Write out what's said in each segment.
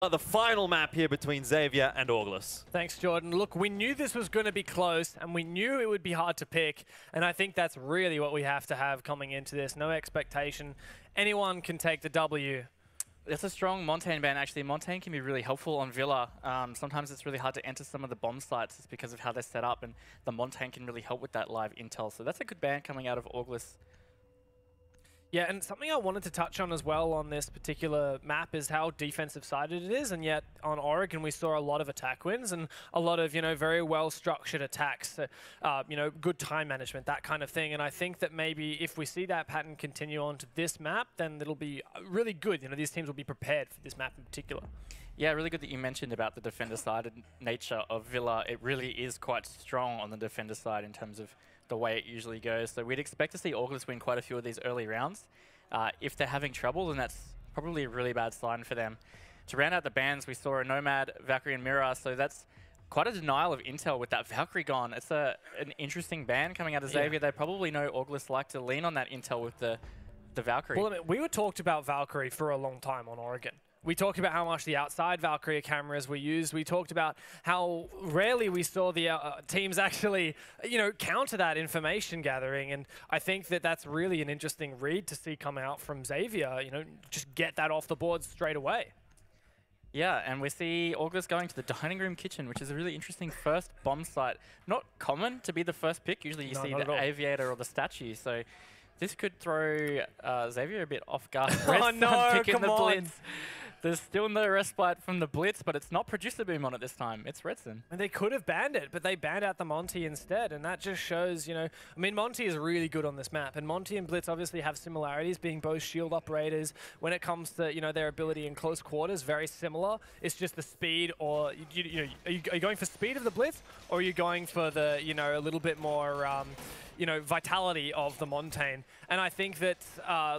The final map here between Xavier and Auglis. Thanks, Jordan. Look, we knew this was going to be close, and we knew it would be hard to pick, and I think that's really what we have to have coming into this. No expectation. Anyone can take the W. It's a strong Montaigne ban, actually. Montaigne can be really helpful on Villa. Sometimes it's really hard to enter some of the bomb sites just because of how they're set up, and the Montaigne can really help with that live intel. So that's a good ban coming out of Auglis. Yeah, and something I wanted to touch on as well on this particular map is how defensive-sided it is, and yet on Oregon we saw a lot of attack wins and a lot of, very well-structured attacks, good time management, that kind of thing. And I think that maybe if we see that pattern continue onto this map, then it'll be really good. These teams will be prepared for this map in particular. Yeah, really good that you mentioned about the defender-sided nature of Villa. It really is quite strong on the defender side in terms of the way it usually goes. So we'd expect to see Auglis win quite a few of these early rounds. If they're having trouble, then that's probably a really bad sign for them. To round out the bans, we saw a Nomad, Valkyrie, and Mirror, so that's quite a denial of intel with that Valkyrie gone. It's an interesting ban coming out of Xavier. Yeah. They probably know Auglis like to lean on that intel with the Valkyrie. Well, we were talked about Valkyrie for a long time on Oregon. We talked about how much the outside Valkyrie cameras were used. We talked about how rarely we saw the teams actually, counter that information gathering. And I think that that's really an interesting read to see come out from Xavier, just get that off the board straight away. Yeah, and we see Auglis going to the dining room kitchen, which is a really interesting first bomb site. Not common to be the first pick. Usually you see the aviator or the statue. So this could throw Xavier a bit off guard. Oh no, come on. There's still no respite from the Blitz, but it's not Producer Boom on it this time. It's Redson. And they could have banned it, but they banned out the Monty instead. And that just shows, Monty is really good on this map. And Monty and Blitz obviously have similarities, being both shield operators. When it comes to, their ability in close quarters, very similar. It's just the speed, or, are you going for speed of the Blitz, or are you going for the, a little bit more, vitality of the Montaigne? And I think that,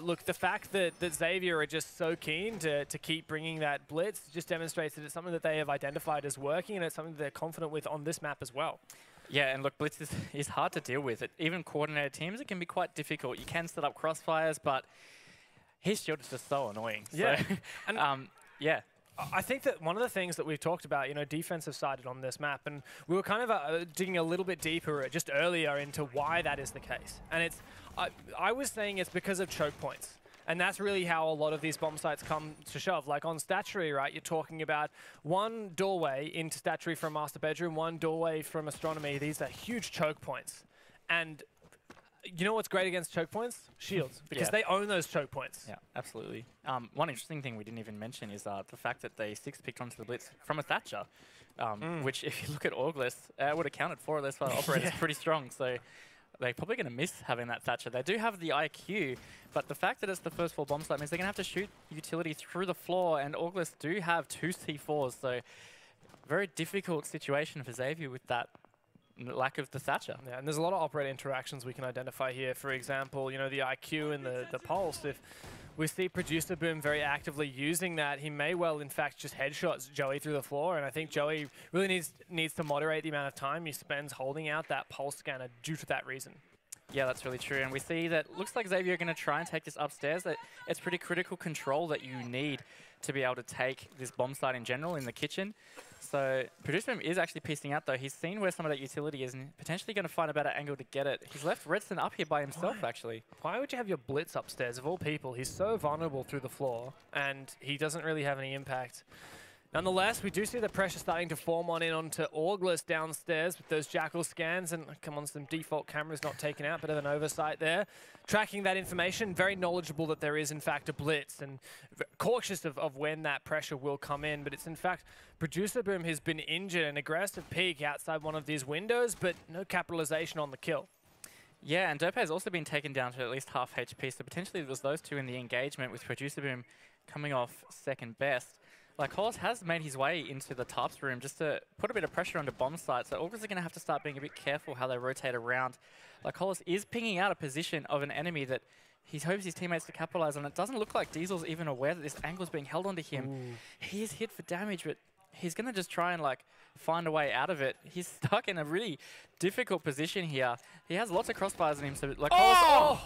look, the fact that Xavier are just so keen to keep bringing that Blitz just demonstrates that it's something that they have identified as working, and it's something that they're confident with on this map as well. Yeah, and look, Blitz is hard to deal with. Even coordinated teams, it can be quite difficult. You can set up crossfires, but his shield is just so annoying. Yeah. So, and yeah. I think that one of the things that we've talked about, defensive-sided on this map, and we were kind of digging a little bit deeper just earlier into why that is the case. And it's, I was saying it's because of choke points. And that's really how a lot of these bomb sites come to shove. Like on Statuary, right, you're talking about one doorway into Statuary from Master Bedroom, one doorway from Astronomy. These are huge choke points. And you know what's great against choke points? Shields, because they own those choke points. Yeah, absolutely. One interesting thing we didn't even mention is the fact that they six-picked onto the Blitz from a Thatcher, which if you look at Auglis, would have counted 4 of those 5 operators pretty strong. So they're probably going to miss having that Thatcher. They do have the IQ, but the fact that it's the first 4 bomb site means they're going to have to shoot utility through the floor, and Auglis do have 2 C4s, so very difficult situation for Xavier with that lack of the Thatcher. Yeah, and there's a lot of operator interactions we can identify here. For example, the IQ and the pulse. If we see Producer Boom very actively using that, he may well, in fact, just headshots Joey through the floor. And I think Joey really needs to moderate the amount of time he spends holding out that pulse scanner due to that reason. Yeah, that's really true. And we see that looks like Xavier are going to try and take this upstairs. That it's pretty critical control that you need to be able to take this bomb site in general in the kitchen. So Producer Boom is actually piecing out, though. He's seen where some of that utility is and potentially going to find a better angle to get it. He's left Redson up here by himself, actually. Why would you have your Blitz upstairs? Of all people, he's so vulnerable through the floor, and he doesn't really have any impact. Nonetheless, we do see the pressure starting to form onto Auglis downstairs with those Jackal scans, and come on, some default cameras not taken out, bit of an oversight there. Tracking that information, very knowledgeable that there is in fact a Blitz, and cautious of when that pressure will come in, but it's in fact Producer Boom has been injured, an aggressive peek outside one of these windows, but no capitalization on the kill. Yeah, and Dope has also been taken down to at least half HP, so potentially it was those two in the engagement with Producer Boom coming off second best. Like, Hollis has made his way into the Tarps room just to put a bit of pressure onto bomb sites, so Auglis are going to have to start being a bit careful how they rotate around. Like, Hollis is pinging out a position of an enemy that he hopes his teammates to capitalize on. It doesn't look like Diesel's even aware that this angle is being held onto him. Ooh. He is hit for damage, but he's going to just try and, like, find a way out of it. He's stuck in a really difficult position here. He has lots of crossbars on him, so, like, Hollis...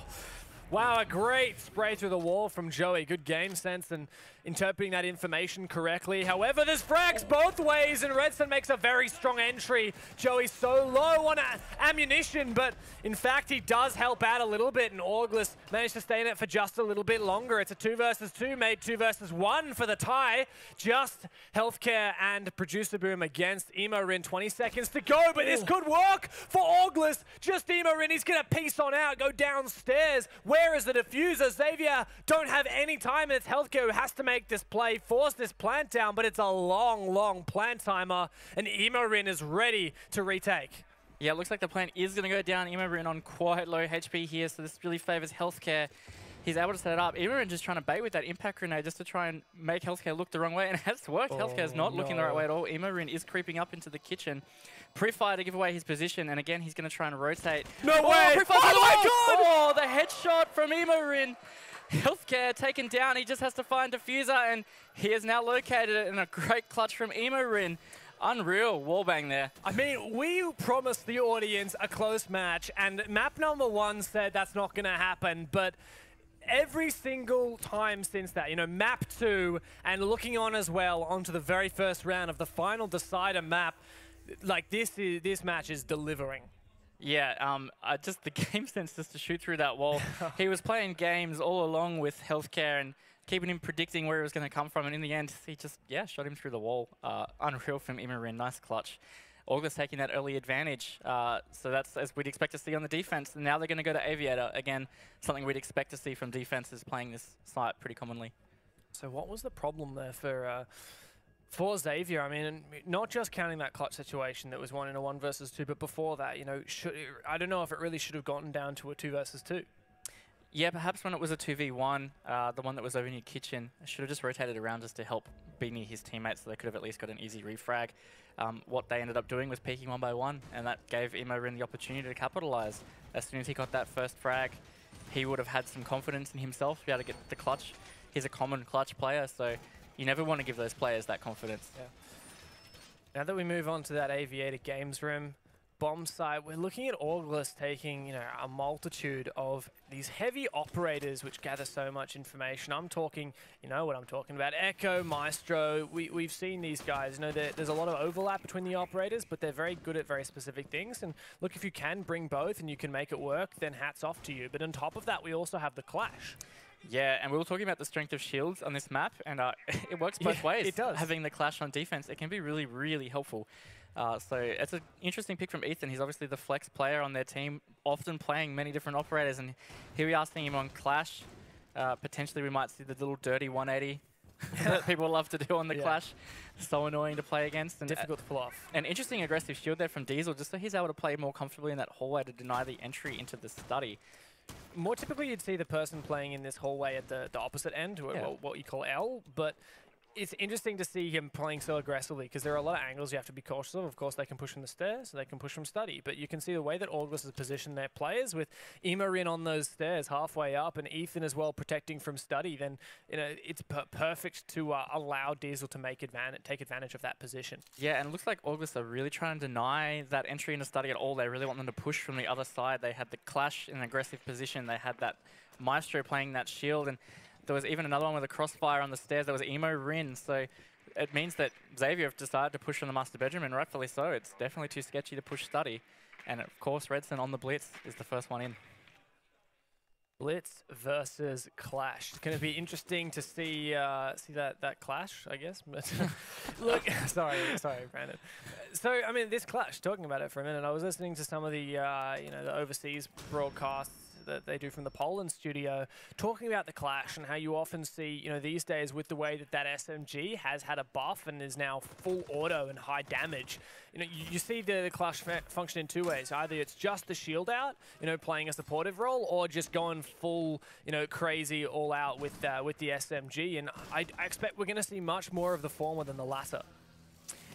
Wow, a great spray through the wall from Joey. Good game sense and interpreting that information correctly. However, there's frags both ways, and Redson makes a very strong entry. Joey's so low on ammunition, but in fact, he does help out a little bit, and Auglis managed to stay in it for just a little bit longer. It's a 2 versus 2, made 2 versus 1 for the tie. Just Healthcare and Producer Boom against Emorin. 20 seconds to go, but this could work for Auglis. Just Emorin, he's going to piece on out, go downstairs. Where is the diffuser? Xavier don't have any time, and it's Healthcare who has to make this play, force this plant down, but it's a long, long plant timer, and Emorin is ready to retake. Yeah, it looks like the plant is going to go down. Emorin on quite low HP here, so this really favors Healthcare. He's able to set it up. Emorin just trying to bait with that impact grenade just to try and make Healthcare look the wrong way, and it has worked. Healthcare's not looking the right way at all. Emorin is creeping up into the kitchen. Pre-fire to give away his position, and again, he's going to try and rotate. No way! Oh my god! Oh, the headshot from Emorin. Healthcare taken down. He just has to find diffuser, and he is now located it in a great clutch from Emorin. Unreal wallbang there. I mean, we promised the audience a close match, and map number 1 said that's not going to happen, but every single time since that, you know, map 2 and looking on as well onto the very first round of the final decider map, like this match is delivering. Yeah, just the game sense just to shoot through that wall. He was playing games all along with Healthcare and keeping him predicting where he was going to come from, and in the end, he just, yeah, shot him through the wall. Unreal from Emorin, nice clutch. Auglis taking that early advantage, so that's as we'd expect to see on the defense. And now they're going to go to Aviator. Again, something we'd expect to see from defenses playing this site pretty commonly. So what was the problem there for Xavier? I mean, not just counting that clutch situation that was 1 in a 1 versus 2, but before that, you know, I don't know if it really should have gotten down to a 2 versus 2. Yeah, perhaps when it was a 2v1, the one that was over near Kitchen, should have just rotated around just to help be near his teammates so they could have at least got an easy refrag. What they ended up doing was peeking 1 by 1, and that gave Emorin the opportunity to capitalize. As soon as he got that first frag, he would have had some confidence in himself to be able to get the clutch. He's a common clutch player, so you never want to give those players that confidence. Yeah. Now that we move on to that Aviator games room, bomb site, we're looking at Auglis taking, you know, a multitude of these heavy operators which gather so much information. I'm talking, you know what I'm talking about, Echo, Maestro. We've seen these guys, you know, there's a lot of overlap between the operators, but they're very good at very specific things. And look, if you can bring both and you can make it work, then hats off to you. But on top of that, we also have the clash. Yeah, and we were talking about the strength of shields on this map, and it works both ways. It does. Having the clash on defense, it can be really, really helpful. So it's an interesting pick from Ethan. He's obviously the flex player on their team, often playing many different operators, and here we are seeing him on clash. Potentially we might see the little dirty 180 that people love to do on the clash. So annoying to play against. And difficult to pull off. An interesting aggressive shield there from Diesel, just so he's able to play more comfortably in that hallway to deny the entry into the study. More typically, you'd see the person playing in this hallway at the opposite end, what you call L, but it's interesting to see him playing so aggressively because there are a lot of angles you have to be cautious of. Of course, they can push from the stairs, they can push from study, but you can see the way that Auglis has positioned their players with Emorin on those stairs halfway up and Ethan as well protecting from study, then you know it's perfect to allow Diesel to take advantage of that position. Yeah, and it looks like Auglis are really trying to deny that entry into study at all. They really want them to push from the other side. They had the clash in an aggressive position. They had that Maestro playing that shield, and there was even another one with a crossfire on the stairs. There was Emorin, so it means that Xavier have decided to push from the master bedroom, and rightfully so. It's definitely too sketchy to push study. And of course, Redson on the blitz is the first one in. Blitz versus clash. It's going to be interesting to see that clash, I guess. But look, sorry, Brandon. So I mean, this clash. Talking about it for a minute, I was listening to some of the you know, the overseas broadcasts that they do from the Poland studio, talking about the clash and how you often see, you know, these days with the way that SMG has had a buff and is now full auto and high damage. You know, you see the clash function in 2 ways. Either it's just the shield out, you know, playing a supportive role, or just going full, you know, crazy all out with the SMG. And I expect we're going to see much more of the former than the latter.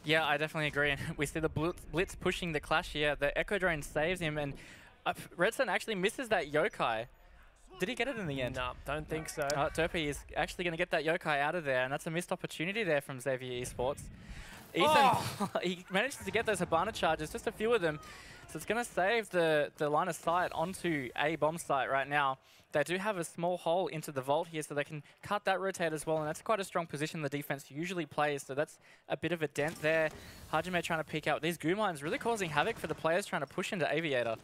Yeah, I definitely agree. And we see the blitz pushing the clash here. The Echo Drone saves him, and Redson actually misses that yokai. Did he get it in the end? No, don't think so. Derpy is actually going to get that yokai out of there, and that's a missed opportunity there from Xavier Esports. Ethan, he manages to get those Hibana charges, just a few of them. So it's going to save the line of sight onto a bomb site right now. They do have a small hole into the vault here, so they can cut that rotate as well, and that's quite a strong position the defense usually plays, so that's a bit of a dent there. Hajime trying to peek out. These goo mines really causing havoc for the players trying to push into Aviator.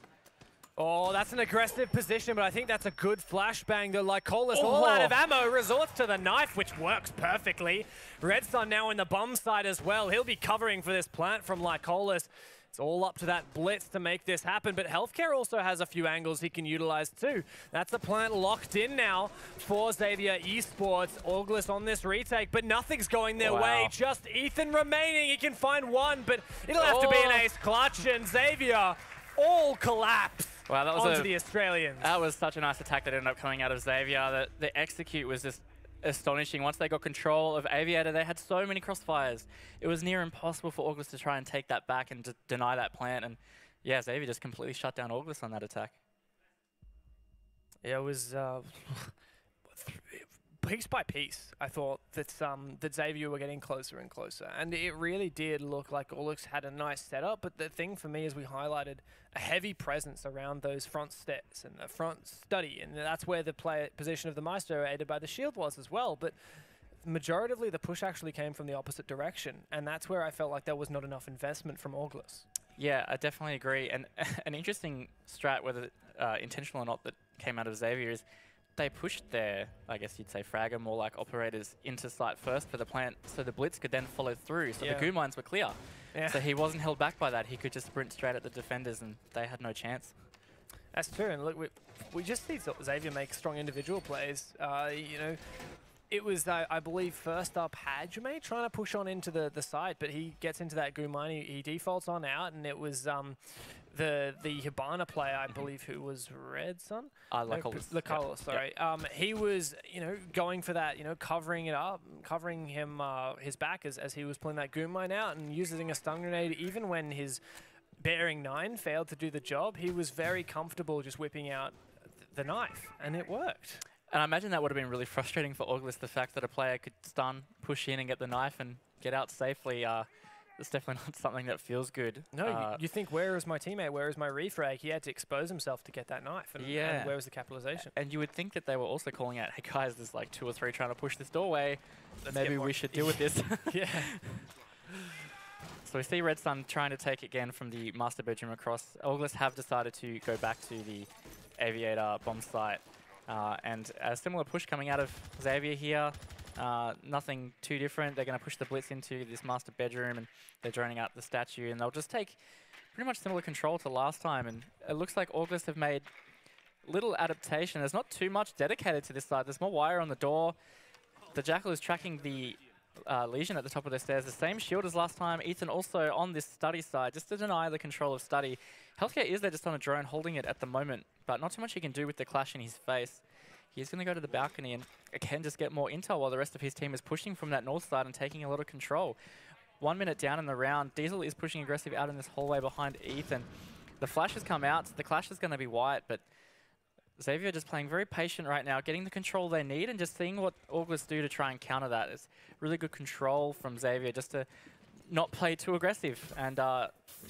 Oh, that's an aggressive position, but I think that's a good flashbang. The Lycolis all out of ammo, resorts to the knife, which works perfectly. Red Sun now in the bomb side as well. He'll be covering for this plant from Lycolis. It's all up to that blitz to make this happen, but Healthcare also has a few angles he can utilize too. That's the plant locked in now for Xavier Esports. Auglis on this retake, but nothing's going their way. Just Ethan remaining. He can find one, but it'll have to be an ace clutch, and Xavier all collapse. Wow, that was onto the Australians. That was such a nice attack that ended up coming out of Xavier. The execute was just astonishing. Once they got control of Aviator, they had so many crossfires. It was near impossible for Auglis to try and take that back and deny that plant. And yeah, Xavier just completely shut down Auglis on that attack. Yeah, it was piece by piece. I thought that that Xavier were getting closer and closer, and it really did look like Auglis had a nice setup. But the thing for me is we highlighted a heavy presence around those front steps and the front study, and that's where the position of the Maestro aided by the shield was as well. But majoritively, the push actually came from the opposite direction, and that's where I felt like there was not enough investment from Auglis. Yeah, I definitely agree. And an interesting strat, whether intentional or not, that came out of Xavier is they pushed their, I guess you'd say, fragger, more like operators, into site first for the plant, so the blitz could then follow through, so the goo mines were clear. Yeah. So he wasn't held back by that. He could just sprint straight at the defenders, and they had no chance. That's true, and look, we just see Xavier make strong individual plays. You know, it was, I believe, first up Hajime trying to push on into the site, but he gets into that goo mine, he defaults on out, and it was the Hibana player, I believe, who was Red Sun? Lycolis, sorry. Yep. He was, you know, going for that, you know, covering it up, covering him, his back as he was pulling that goo mine out and using a stun grenade. Even when his bearing 9 failed to do the job, he was very comfortable just whipping out the knife, and it worked. And I imagine that would have been really frustrating for Auglis, the fact that a player could stun, push in and get the knife and get out safely. It's definitely not something that feels good. No, you think, where is my teammate? Where is my refrag? He had to expose himself to get that knife. And, and where was the capitalization? And you would think that they were also calling out, hey guys, there's like 2 or 3 trying to push this doorway. Maybe we should deal with this. Yeah. So we see Red Sun trying to take again from the master bedroom across. Auglis have decided to go back to the Aviator bomb site. And a similar push coming out of Xavier here. Nothing too different. They're going to push the blitz into this master bedroom, and they're droning out the statue, and they'll just take pretty much similar control to last time. And it looks like Auglis have made little adaptation. There's not too much dedicated to this side. There's more wire on the door. The Jackal is tracking the Legion at the top of the stairs. The same shield as last time. Ethan also on this study side, just to deny the control of study. Healthcare is there just on a drone holding it at the moment, but not too much he can do with the clash in his face. He's going to go to the balcony and again just get more intel while the rest of his team is pushing from that north side and taking a lot of control. 1 minute down in the round. Diesel is pushing aggressive out in this hallway behind Ethan. The flash has come out, so the clash is going to be white, but Xavier just playing very patient right now, getting the control they need and just seeing what Auglis do to try and counter that. It's really good control from Xavier just to not play too aggressive. And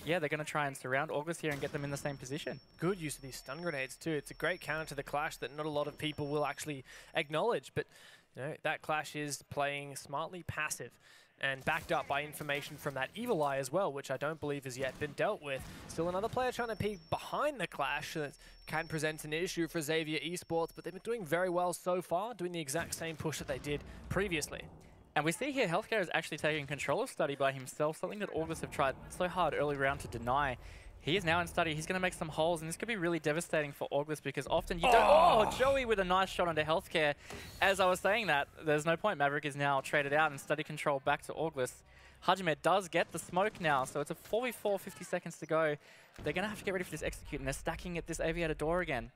yeah, they're going to try and surround Auglis here and get them in the same position. Good use of these stun grenades too. It's a great counter to the clash that not a lot of people will actually acknowledge. But you know, that clash is playing smartly passive and backed up by information from that Evil Eye as well, which I don't believe has yet been dealt with. Still another player trying to peek behind the clash that can present an issue for Xavier Esports, but they've been doing very well so far, doing the exact same push that they did previously. And we see here Healthcare is actually taking control of study by himself, something that Auglis have tried so hard early round to deny. He is now in study. He's going to make some holes, and this could be really devastating for Auglis because often you don't... Oh, Joey with a nice shot onto Healthcare. As I was saying that, there's no point. Maverick is now traded out and study control back to Auglis. Hajime does get the smoke now, so it's a 4v4, 50 seconds to go. They're going to have to get ready for this execute, and they're stacking at this Aviator door again.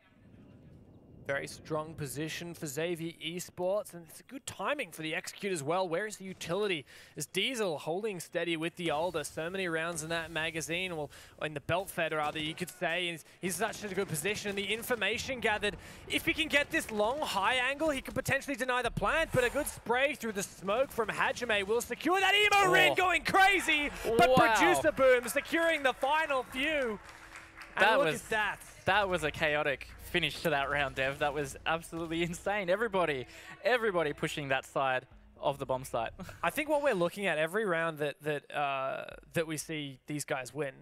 Very strong position for Xavier Esports, and it's good timing for the Execute as well. Where is the utility? Is Diesel holding steady with the Alder? So many rounds in that magazine, well, in the belt fed rather, you could say. He's such a good position. The information gathered, if he can get this long, high angle, he could potentially deny the plant, but a good spray through the smoke from Hajime will secure that. Emo Rin going crazy, but Producer Boom securing the final few. And look at that. That was a chaotic finish to that round, Dev. That was absolutely insane. Everybody pushing that side of the bomb site. I think what we're looking at every round that we see these guys win,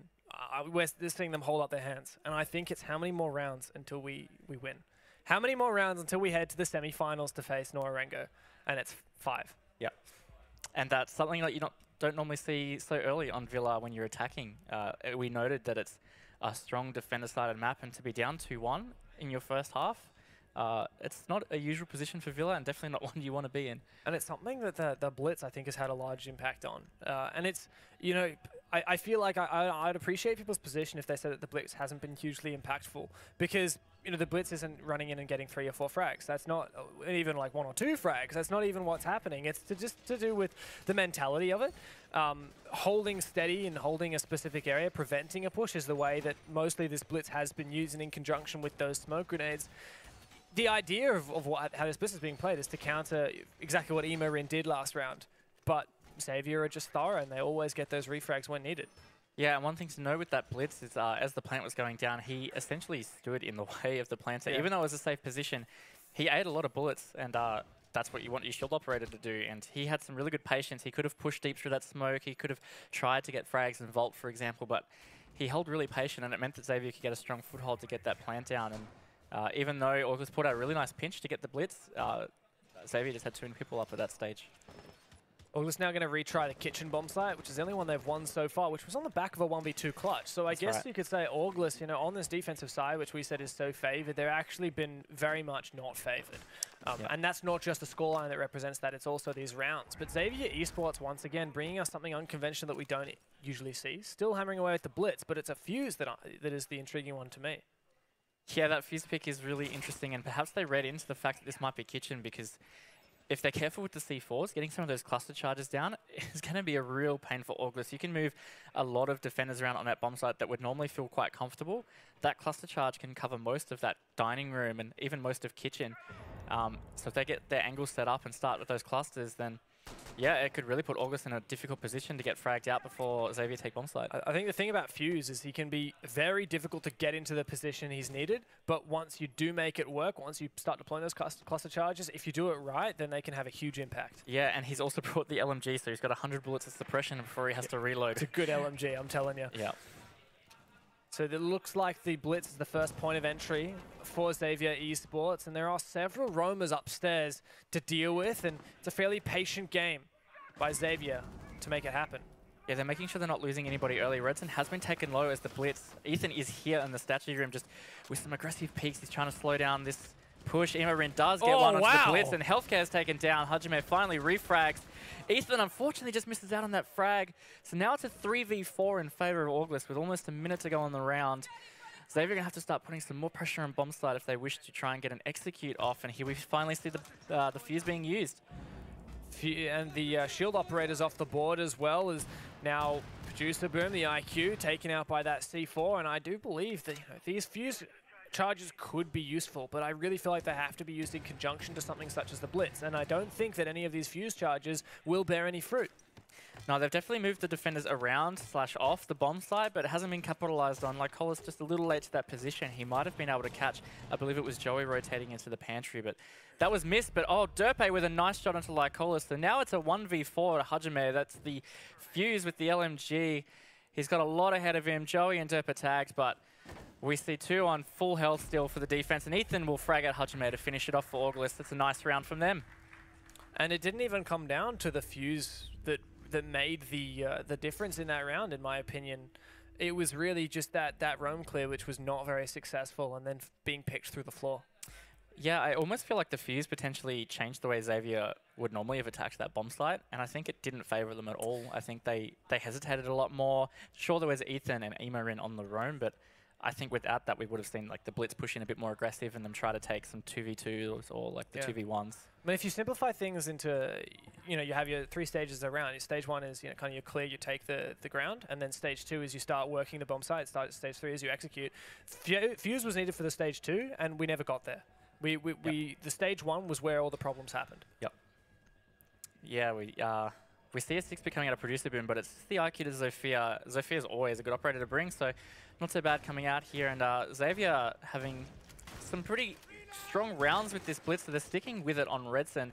we're seeing them hold up their hands. And I think it's how many more rounds until we win. How many more rounds until we head to the semifinals to face 0RGL3SS? And it's 5. Yeah. And that's something that you don't normally see so early on Villa when you're attacking. We noted that it's a strong defender-sided map, and to be down 2-1 in your first half, it's not a usual position for Villa, and definitely not one you want to be in. And it's something that the Blitz, I think, has had a large impact on. And it's, you know, I feel like I'd appreciate people's position if they said that the Blitz hasn't been hugely impactful, because, you know, the Blitz isn't running in and getting 3 or 4 frags. That's not even like 1 or 2 frags. That's not even what's happening. It's just to do with the mentality of it. Holding steady and holding a specific area, preventing a push is the way that mostly this Blitz has been used, and in conjunction with those smoke grenades. The idea of how this Blitz is being played is to counter exactly what Emo Rin did last round. But Xavier are just thorough, and they always get those refrags when needed. Yeah, and one thing to know with that Blitz is as the plant was going down, he essentially stood in the way of the planter. Yeah. Even though it was a safe position, he ate a lot of bullets, and that's what you want your shield operator to do. And he had some really good patience. He could have pushed deep through that smoke. He could have tried to get frags and vault, for example, but he held really patient, and it meant that Xavier could get a strong foothold to get that plant down. And even though August put out a really nice pinch to get the Blitz, Xavier just had 2 people up at that stage. August now going to retry the kitchen bomb site, which is the only one they've won so far, which was on the back of a 1v2 clutch. So I guess you could say August, you know, on this defensive side, which we said is so favored, they've actually been very much not favored. And that's not just the scoreline that represents that, it's also these rounds. But Xavier Esports, once again, bringing us something unconventional that we don't usually see. Still hammering away with the Blitz, but it's a fuse that is the intriguing one to me. Yeah, that fuse pick is really interesting, and perhaps they read into the fact that this might be kitchen, because if they're careful with the C4s, getting some of those cluster charges down is going to be a real pain for August. You can move a lot of defenders around on that bomb site that would normally feel quite comfortable. That cluster charge can cover most of that dining room and even most of kitchen. So if they get their angles set up and start with those clusters, then yeah, it could really put August in a difficult position to get fragged out before Xavier take bomb site. I think the thing about Fuse is he can be very difficult to get into the position he's needed, but once you do make it work, once you start deploying those cluster charges, if you do it right, then they can have a huge impact. Yeah, and he's also brought the LMG, so he's got 100 bullets of suppression before he has to reload. It's a good LMG, I'm telling you. Yeah. So it looks like the Blitz is the first point of entry for Xavier Esports, and there are several roamers upstairs to deal with, and it's a fairly patient game by Xavier to make it happen. Yeah, they're making sure they're not losing anybody early. Redson has been taken low as the Blitz. Ethan is here in the statue room just with some aggressive peeks. He's trying to slow down this push. Emo Rin does get one onto the Blitz, and Healthcare is taken down. Hajime finally refrags. Ethan unfortunately just misses out on that frag. So now it's a 3v4 in favor of August with almost a minute to go on the round. Xavier going to have to start putting some more pressure on bomb site if they wish to try and get an execute off. And here we finally see the fuse being used. And the shield operators off the board as well as now Producer Boom, the IQ, taken out by that C4. And I do believe that these fuse charges could be useful, but I really feel like they have to be used in conjunction to something such as the Blitz. And I don't think that any of these fuse charges will bear any fruit. No, they've definitely moved the defenders around / off the bomb side, but it hasn't been capitalized on. Like Cola's just a little late to that position. He might have been able to catch, I believe it was Joey rotating into the pantry, but that was missed. But oh, Derpe with a nice shot onto Lycola. So now it's a 1v4 to Hajime. That's the fuse with the LMG. He's got a lot ahead of him. Joey and Derpe tagged, but we see 2 on full health still for the defense, and Ethan will frag out Hajime to finish it off for August. That's a nice round from them. And it didn't even come down to the fuse that made the difference in that round, in my opinion. It was really just that roam clear, which was not very successful, and then being picked through the floor. Yeah, I almost feel like the fuse potentially changed the way Xavier would normally have attacked that bomb site, and I think it didn't favor them at all. I think they hesitated a lot more. Sure, there was Ethan and Emo Rin on the roam, but I think without that, we would have seen like the Blitz push in a bit more aggressive and them try to take some 2v2s or like the 2v1s. I mean, if you simplify things into, you have your 3 stages around. Your stage 1 is, kind of you clear, you take the ground, and then stage 2 is you start working the bomb site. Stage 3 is you execute. Fuse was needed for the stage 2, and we never got there. The stage 1 was where all the problems happened. Yep. Yeah, we see a 6-bit coming out of producer boom, but it's the IQ to Xavier. Xavier is always a good operator to bring, so not so bad coming out here. And Xavier having some pretty strong rounds with this blitz, so they're sticking with it on Redson.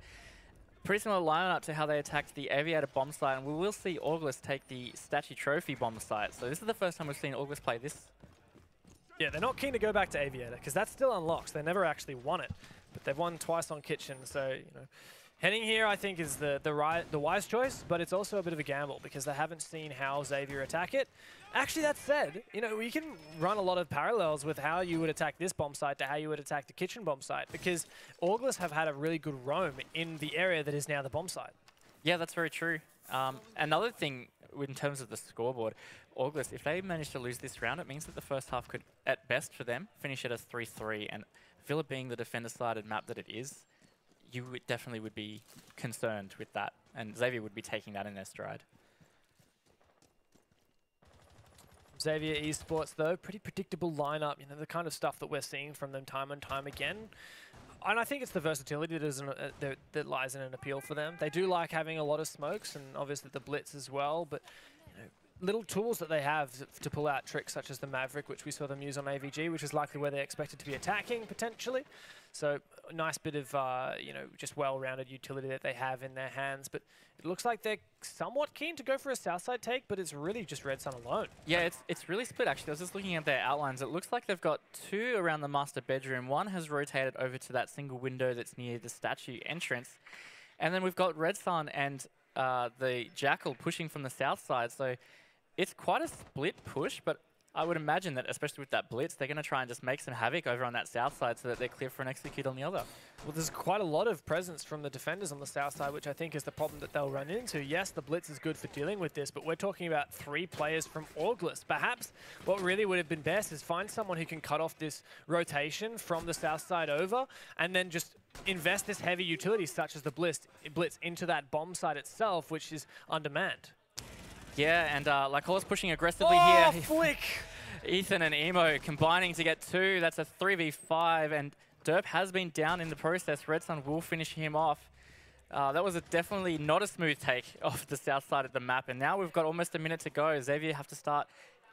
Pretty similar lineup to how they attacked the Aviator bomb site, and we will see August take the Statue Trophy bomb site. So this is the first time we've seen August play this. Yeah, they're not keen to go back to Aviator, because that's still unlocked. They never actually won it, but they've won twice on Kitchen, so, heading here, I think, is the wise choice, but it's also a bit of a gamble because they haven't seen how Xavier attack it. Actually, that said, we can run a lot of parallels with how you would attack this bomb site to how you would attack the Kitchen bomb site, because August have had a really good roam in the area that is now the bomb site. Yeah, that's very true. Another thing in terms of the scoreboard, August, if they manage to lose this round, it means that the first half could, at best for them, finish at a 3-3, and Villa being the defender-sided map that it is, you definitely would be concerned with that, and Xavier would be taking that in their stride. Xavier Esports, though, pretty predictable lineup, the kind of stuff that we're seeing from them time and time again. And I think it's the versatility that lies in an appeal for them. They do like having a lot of smokes, and obviously the Blitz as well, but little tools that they have to pull out tricks such as the Maverick, which we saw them use on AVG, which is likely where they expected to be attacking, potentially. So a nice bit of, just well-rounded utility that they have in their hands. But it looks like they're somewhat keen to go for a Southside take, but it's really just Red Sun alone. Yeah, it's really split, actually. I was just looking at their outlines. It looks like they've got 2 around the master bedroom. One has rotated over to that single window that's near the statue entrance. And then we've got Red Sun and the Jackal pushing from the south side. So it's quite a split push, but I would imagine that, especially with that blitz, they're going to try and just make some havoc over on that south side so that they're clear for an execute on the other. Well, there's quite a lot of presence from the defenders on the south side, which I think is the problem that they'll run into. Yes, the blitz is good for dealing with this, but we're talking about 3 players from August. Perhaps what really would have been best is find someone who can cut off this rotation from the south side over, and then just invest this heavy utility, such as the blitz into that bomb site itself, which is on demand. Yeah, and Lycola's pushing aggressively here. Flick! Ethan and Emo combining to get 2. That's a 3v5, and Derp has been down in the process. Red Sun will finish him off. That was definitely not a smooth take off the south side of the map, and now we've got almost a minute to go. Xavier have to start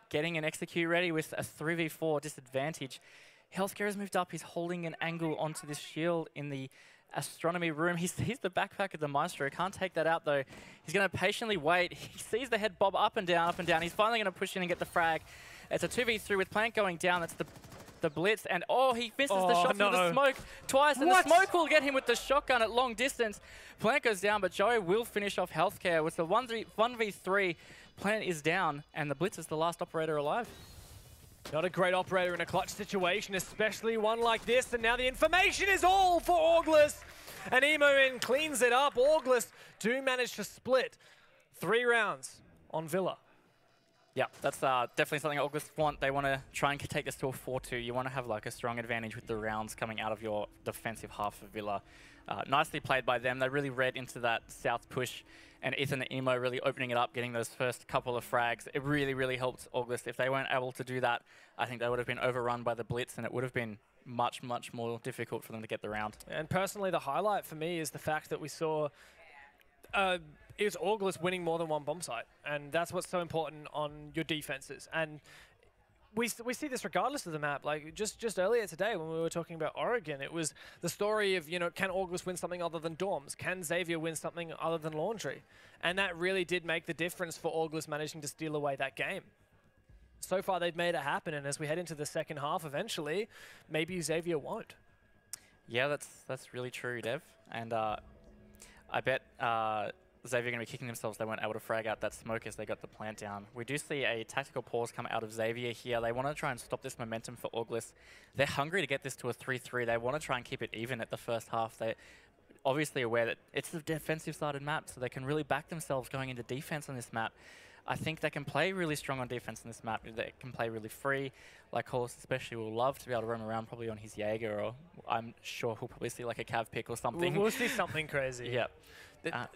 getting an execute ready with a 3v4 disadvantage. Healthcare has moved up. He's holding an angle onto this shield in the astronomy room. He sees the backpack of the Maestro. Can't take that out, though. He's going to patiently wait. He sees the head bob up and down, up and down. He's finally going to push in and get the frag. It's a 2v3 with Plant going down. That's the blitz. And, he misses the shot through the smoke twice. And the smoke will get him with the shotgun at long distance. Plant goes down, but Joey will finish off Healthcare with the 1v3. Plant is down, and the blitz is the last operator alive. Not a great operator in a clutch situation, especially one like this. And now the information is all for August. And Emo cleans it up. August do manage to split 3 rounds on Villa. Yeah, that's definitely something August want. They want to try and take this to a 4-2. You want to have like a strong advantage with the rounds coming out of your defensive half of Villa. Nicely played by them. They really read into that south push, and Ethan and Emo really opening it up, getting those first couple of frags. It really, really helped August. If they weren't able to do that, I think they would have been overrun by the blitz, and it would have been much, much more difficult for them to get the round. And personally, the highlight for me is the fact that we saw it was August winning more than 1 bomb site, and that's what's so important on your defenses. And we see this regardless of the map. Like just earlier today when we were talking about Oregon, it was the story of, can August win something other than dorms? Can Xavier win something other than laundry? And that really did make the difference for August managing to steal away that game. So far they've made it happen, and as we head into the second half eventually, maybe Xavier won't. Yeah, that's really true, Dev. And I bet Xavier going to be kicking themselves. They weren't able to frag out that smoke as they got the plant down. We do see a tactical pause come out of Xavier here. They want to try and stop this momentum for August. They're hungry to get this to a 3-3. They want to try and keep it even at the first half. They're obviously aware that it's a defensive-sided map, so they can really back themselves going into defense on this map. I think they can play really strong on defense in this map. They can play really free. Like Hollis especially will love to be able to roam around probably on his Jaeger, or I'm sure he'll probably see like a Cav pick or something. We'll see something crazy. Yeah.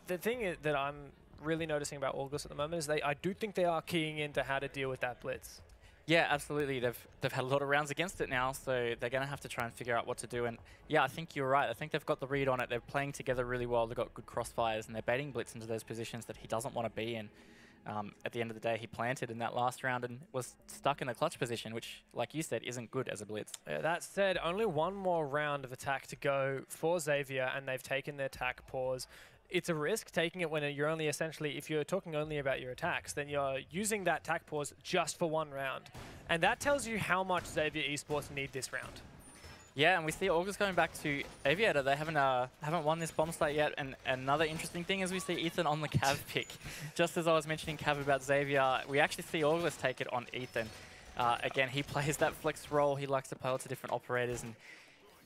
The thing that I'm really noticing about August at the moment is I do think they are keying into how to deal with that blitz. Yeah, absolutely. They've had a lot of rounds against it now, so they're going to have to try and figure out what to do. And yeah, I think you're right. I think they've got the read on it. They're playing together really well. They've got good crossfires, and they're baiting Blitz into those positions that he doesn't want to be in. At the end of the day, he planted in that last round and was stuck in a clutch position, which, like you said, isn't good as a Blitz. Yeah, that said, only one more round of attack to go for Xavier, and they've taken their attack pause. It's a risk taking it when you're only essentially, if you're talking only about your attacks, then you're using that attack pause just for one round. And that tells you how much Xavier Esports need this round. Yeah, and we see August going back to Aviator. They haven't won this bomb site yet. And another interesting thing is we see Ethan on the Cav pick. Just as I was mentioning Cav about Xavier, we actually see August take it on Ethan. Again, he plays that flex role. He likes to play to different operators, and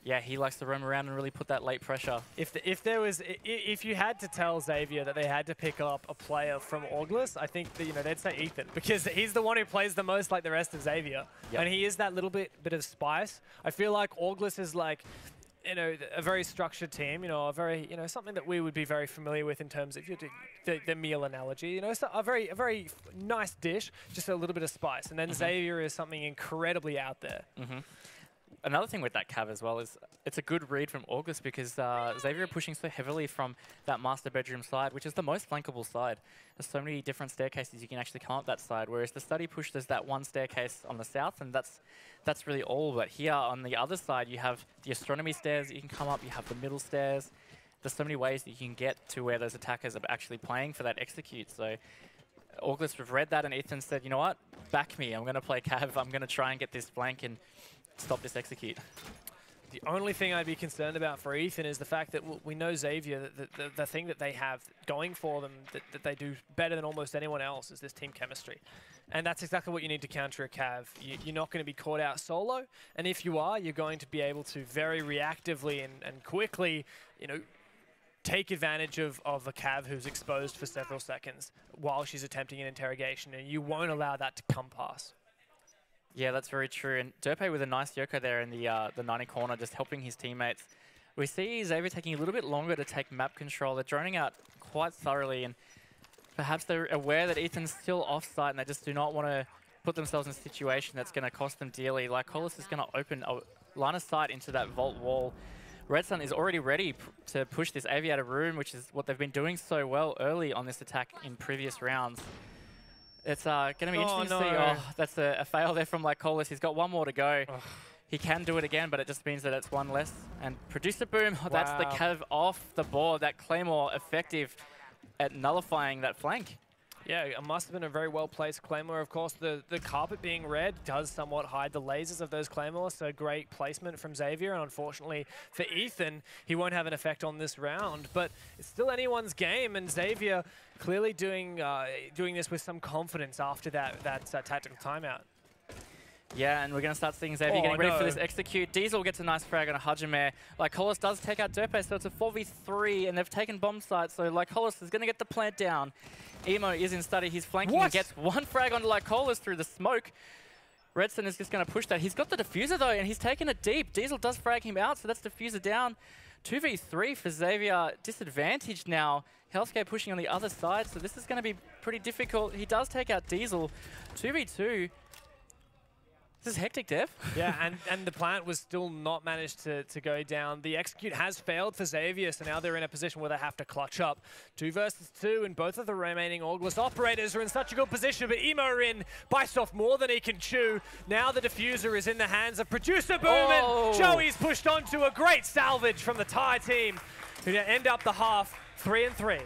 yeah, he likes to roam around and really put that late pressure. If you had to tell Xavier that they had to pick up a player from August, I think that, they'd say Ethan, because he's the one who plays the most like the rest of Xavier, and he is that little bit of spice. I feel like August is like, a very structured team, a very, something that we would be very familiar with in terms of the meal analogy, so a very nice dish, just a little bit of spice, and then Xavier is something incredibly out there. Another thing with that Cav as well is it's a good read from August, because Xavier are pushing so heavily from that master bedroom side, which is the most flankable side. There's so many different staircases you can actually come up that side, whereas the study push, there's that one staircase on the south, and that's really all. But here on the other side, you have the astronomy stairs that you can come up, you have the middle stairs. There's so many ways that you can get to where those attackers are actually playing for that execute. So August have read that, and Ethan said, you know what, back me. I'm going to play Cav. I'm going to try and get this flank and stop this execute. The only thing I'd be concerned about for Ethan is the fact that we know Xavier, the thing that they have going for them, that they do better than almost anyone else, is this team chemistry. And that's exactly what you need to counter a Cav. You're not going to be caught out solo, and if you are, you're going to be able to very reactively and quickly, take advantage of a Cav who's exposed for several seconds while she's attempting an interrogation, and you won't allow that to come past. Yeah, that's very true. And Derpe with a nice Yoko there in the 90 corner, just helping his teammates. We see Xavier taking a little bit longer to take map control. They're droning out quite thoroughly, and perhaps they're aware that Ethan's still off-site, and they just do not want to put themselves in a situation that's going to cost them dearly. Like, Hollis is going to open a line of sight into that vault wall. Red Sun is already ready to push this Aviator room, which is what they've been doing so well early on this attack in previous rounds. It's going to be interesting to see. Oh, that's a fail there from Lycolis. He's got one more to go. Oh. He can do it again, but it just means that it's one less. And Producer Boom, that's the Cav off the board. That Claymore effective at nullifying that flank. Yeah, it must have been a very well-placed Claymore. Of course, the carpet being red does somewhat hide the lasers of those Claymores, so great placement from Xavier. And unfortunately for Ethan, he won't have an effect on this round. But it's still anyone's game, and Xavier clearly doing this with some confidence after that tactical timeout. Yeah, and we're going to start seeing Xavier getting ready for this execute. Diesel gets a nice frag on a Hajime. Lycolis does take out Derpe, so it's a 4v3, and they've taken bomb sites, so Lycolis is going to get the plant down. Emo is in study. He's flanking and gets one frag onto Lycolis through the smoke. Redson is just going to push that. He's got the diffuser, though, and he's taken it deep. Diesel does frag him out, so that's diffuser down. 2v3 for Xavier. Disadvantage now. Hellscape pushing on the other side, so this is going to be pretty difficult. He does take out Diesel. 2v2. This is hectic, Dev. Yeah, and the plant was still not managed to go down. The execute has failed for Xavier, so now they're in a position where they have to clutch up. 2 versus 2, and both of the remaining August operators are in such a good position, but Emo in, bites off more than he can chew. Now the diffuser is in the hands of Producer Boom, and Joey's pushed onto a great salvage from the Thai team, who end up the half 3-3.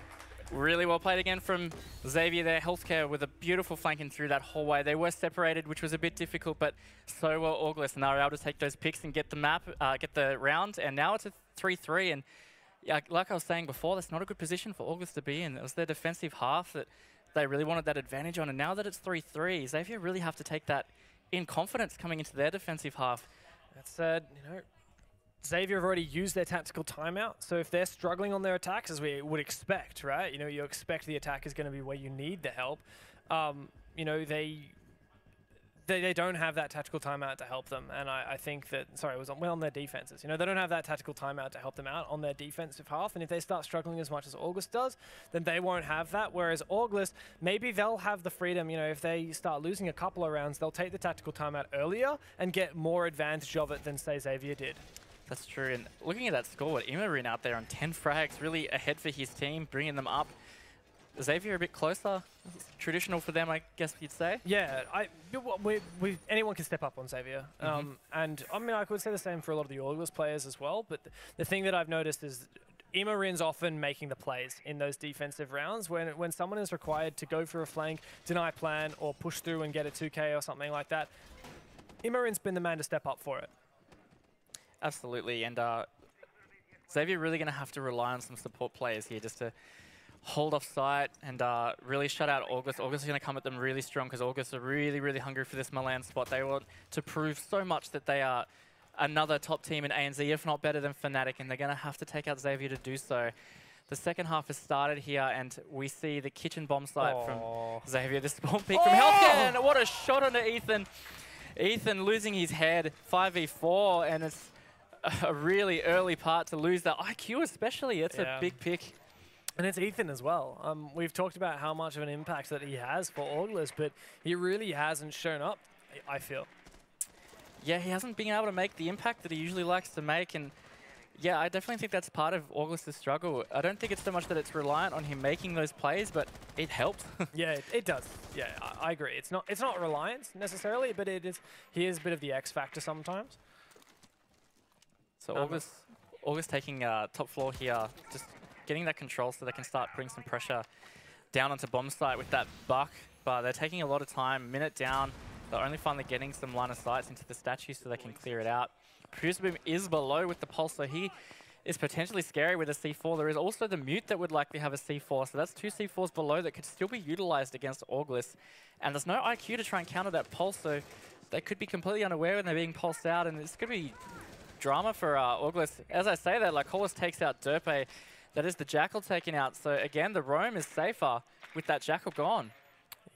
Really well played again from Xavier there. Healthcare with a beautiful flanking through that hallway. They were separated, which was a bit difficult, but so were August, and they were able to take those picks and get the map, get the round, and now it's a 3-3. And like I was saying before, that's not a good position for August to be in. It was their defensive half that they really wanted that advantage on, and now that it's 3-3, Xavier really have to take that in confidence coming into their defensive half. That said, Xavier have already used their tactical timeout, so if they're struggling on their attacks, as we would expect, right? You know, you expect the attack is going to be where you need the help. You know, they don't have that tactical timeout to help them, and I think that, sorry, it was on their defenses. You know, they don't have that tactical timeout to help them out on their defensive half, and if they start struggling as much as August does, then they won't have that, whereas August, maybe they'll have the freedom, you know, if they start losing a couple of rounds, they'll take the tactical timeout earlier and get more advantage of it than, say, Xavier did. That's true, and looking at that score, with Imarin out there on 10 frags, really ahead for his team, bringing them up. Xavier a bit closer, traditional for them, I guess you'd say. Yeah, anyone can step up on Xavier, and I mean I could say the same for a lot of the August players as well. But the thing that I've noticed is Imarin's often making the plays in those defensive rounds when someone is required to go for a flank, deny plan, or push through and get a 2K or something like that. Imarin's been the man to step up for it. Absolutely, and Xavier really going to have to rely on some support players here just to hold off sight and really shut out August. August is going to come at them really strong because August are really, really hungry for this Milan spot. They want to prove so much that they are another top team in ANZ, if not better than Fnatic, and they're going to have to take out Xavier to do so. The second half has started here, and we see the kitchen bomb site from Xavier. The spawn peek from Healthcare, and what a shot onto Ethan. Ethan losing his head, 5v4, and it's a really early part to lose that IQ especially. It's a big pick. And it's Ethan as well. We've talked about how much of an impact that he has for August, but he really hasn't shown up, I feel. Yeah, he hasn't been able to make the impact that he usually likes to make, and yeah, I definitely think that's part of August's struggle. I don't think it's so much that it's reliant on him making those plays, but it helps. Yeah, it does. Yeah, I agree. It's not reliance necessarily, but it is. He is a bit of the X factor sometimes. So August taking top floor here, just getting that control so they can start putting some pressure down onto bomb site with that buck, but they're taking a lot of time, minute down. They're only finally getting some line of sights into the statue so they can clear it out. Producer Boom is below with the pulse, so he is potentially scary with a C4. There is also the mute that would likely have a C4, so that's 2 C4s below that could still be utilized against August. And there's no IQ to try and counter that pulse, so they could be completely unaware when they're being pulsed out, and this could be drama for August. As I say that, like, Hollis takes out Derpe. That is the Jackal taken out. So again, the roam is safer with that Jackal gone.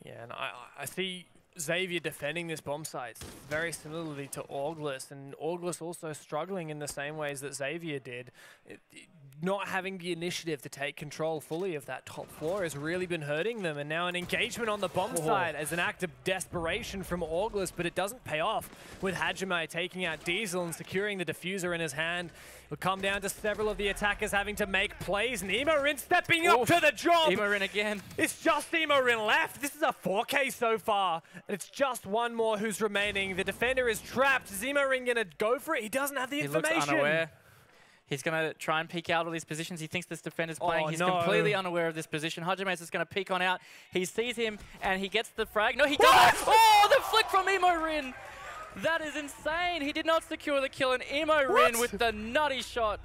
Yeah, and I see Xavier defending this bomb site very similarly to August, and August also struggling in the same ways that Xavier did. Not having the initiative to take control fully of that top floor has really been hurting them, and now an engagement on the bomb side as an act of desperation from August, but it doesn't pay off with Hajime taking out Diesel and securing the diffuser in his hand. It'll come down to several of the attackers having to make plays, and Imarin stepping up to the job. Imarin again. It's just Imarin left. This is a 4K so far, and it's just one more who's remaining. The defender is trapped. Is Imarin going to go for it? He doesn't have the information. He looks unaware. He's going to try and peek out all these positions. He thinks this defender's playing. He's completely unaware of this position. Hajime is just going to peek on out. He sees him, and he gets the frag. No, he doesn't. Oh, the flick from Imorin. That is insane. He did not secure the kill, and Imorin with the nutty shot.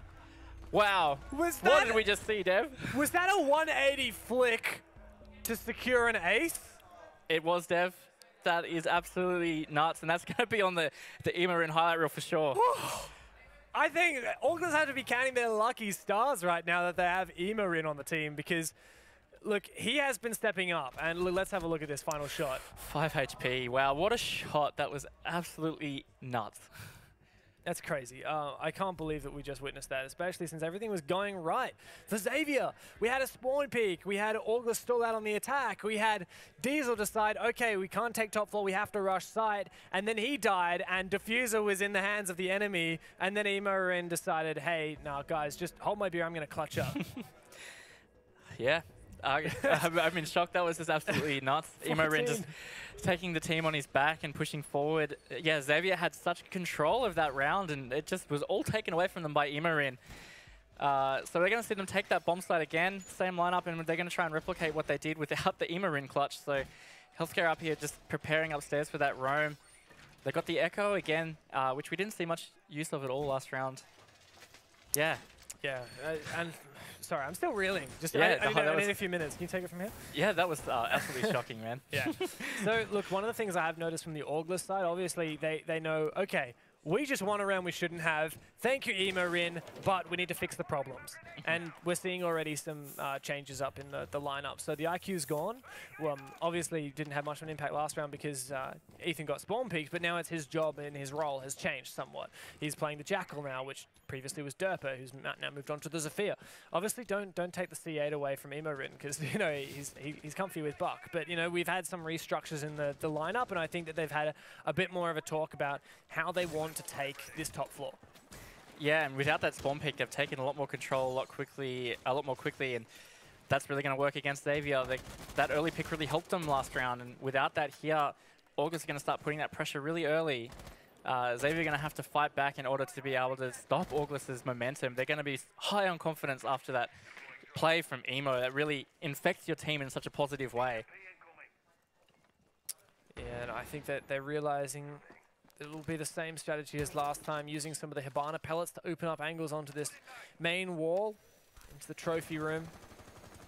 Wow. What did we just see, Dev? Was that a 180 flick to secure an ace? It was, Dev. That is absolutely nuts, and that's going to be on the Imorin highlight reel for sure. I think August have to be counting their lucky stars right now that they have Imarin on the team, because, look, he has been stepping up. And let's have a look at this final shot. 5 HP. Wow, what a shot. That was absolutely nuts. That's crazy. I can't believe that we just witnessed that, especially since everything was going right. For Xavier, we had a spawn peak. We had August stall out on the attack. We had Diesel decide, okay, we can't take top floor. We have to rush site. And then he died, and Diffuser was in the hands of the enemy. And then Imorin decided, hey, no, guys, just hold my beer. I'm going to clutch up. Yeah. I'm in shock. That was just absolutely nuts. Imorin just taking the team on his back and pushing forward. Yeah, Xavier had such control of that round, and it just was all taken away from them by Imorin. So we're going to see them take that bomb site again, same lineup, and they're going to try and replicate what they did without the Imorin clutch. So Healthcare up here just preparing upstairs for that roam. They got the Echo again, which we didn't see much use of at all last round. Yeah. Yeah, and sorry, I'm still reeling. Just I need a few minutes. Can you take it from here? Yeah, that was absolutely shocking, man. Yeah. So look, one of the things I have noticed from the August side, obviously they know, okay, we just won a round we shouldn't have. Thank you, Rin, but we need to fix the problems. And we're seeing already some changes up in the lineup. So the IQ's gone. Obviously didn't have much of an impact last round because Ethan got spawn peaked, but now it's his job and his role has changed somewhat. He's playing the Jackal now, which previously was Derper, who's now moved on to the Xavier. Obviously, don't take the C8 away from Rin because he's comfy with Buck. But we've had some restructures in the lineup, and I think that they've had a bit more of a talk about how they want to take this top floor. Yeah, and without that spawn pick, they've taken a lot more control a lot more quickly, and that's really going to work against Xavier. That early pick really helped them last round, and without that here, August is going to start putting that pressure really early. Xavier are going to have to fight back in order to be able to stop August's momentum. They're going to be high on confidence after that play from Emo that really infects your team in such a positive way. Yeah, and I think that they're realizing it will be the same strategy as last time, using some of the Hibana pellets to open up angles onto this main wall, into the trophy room.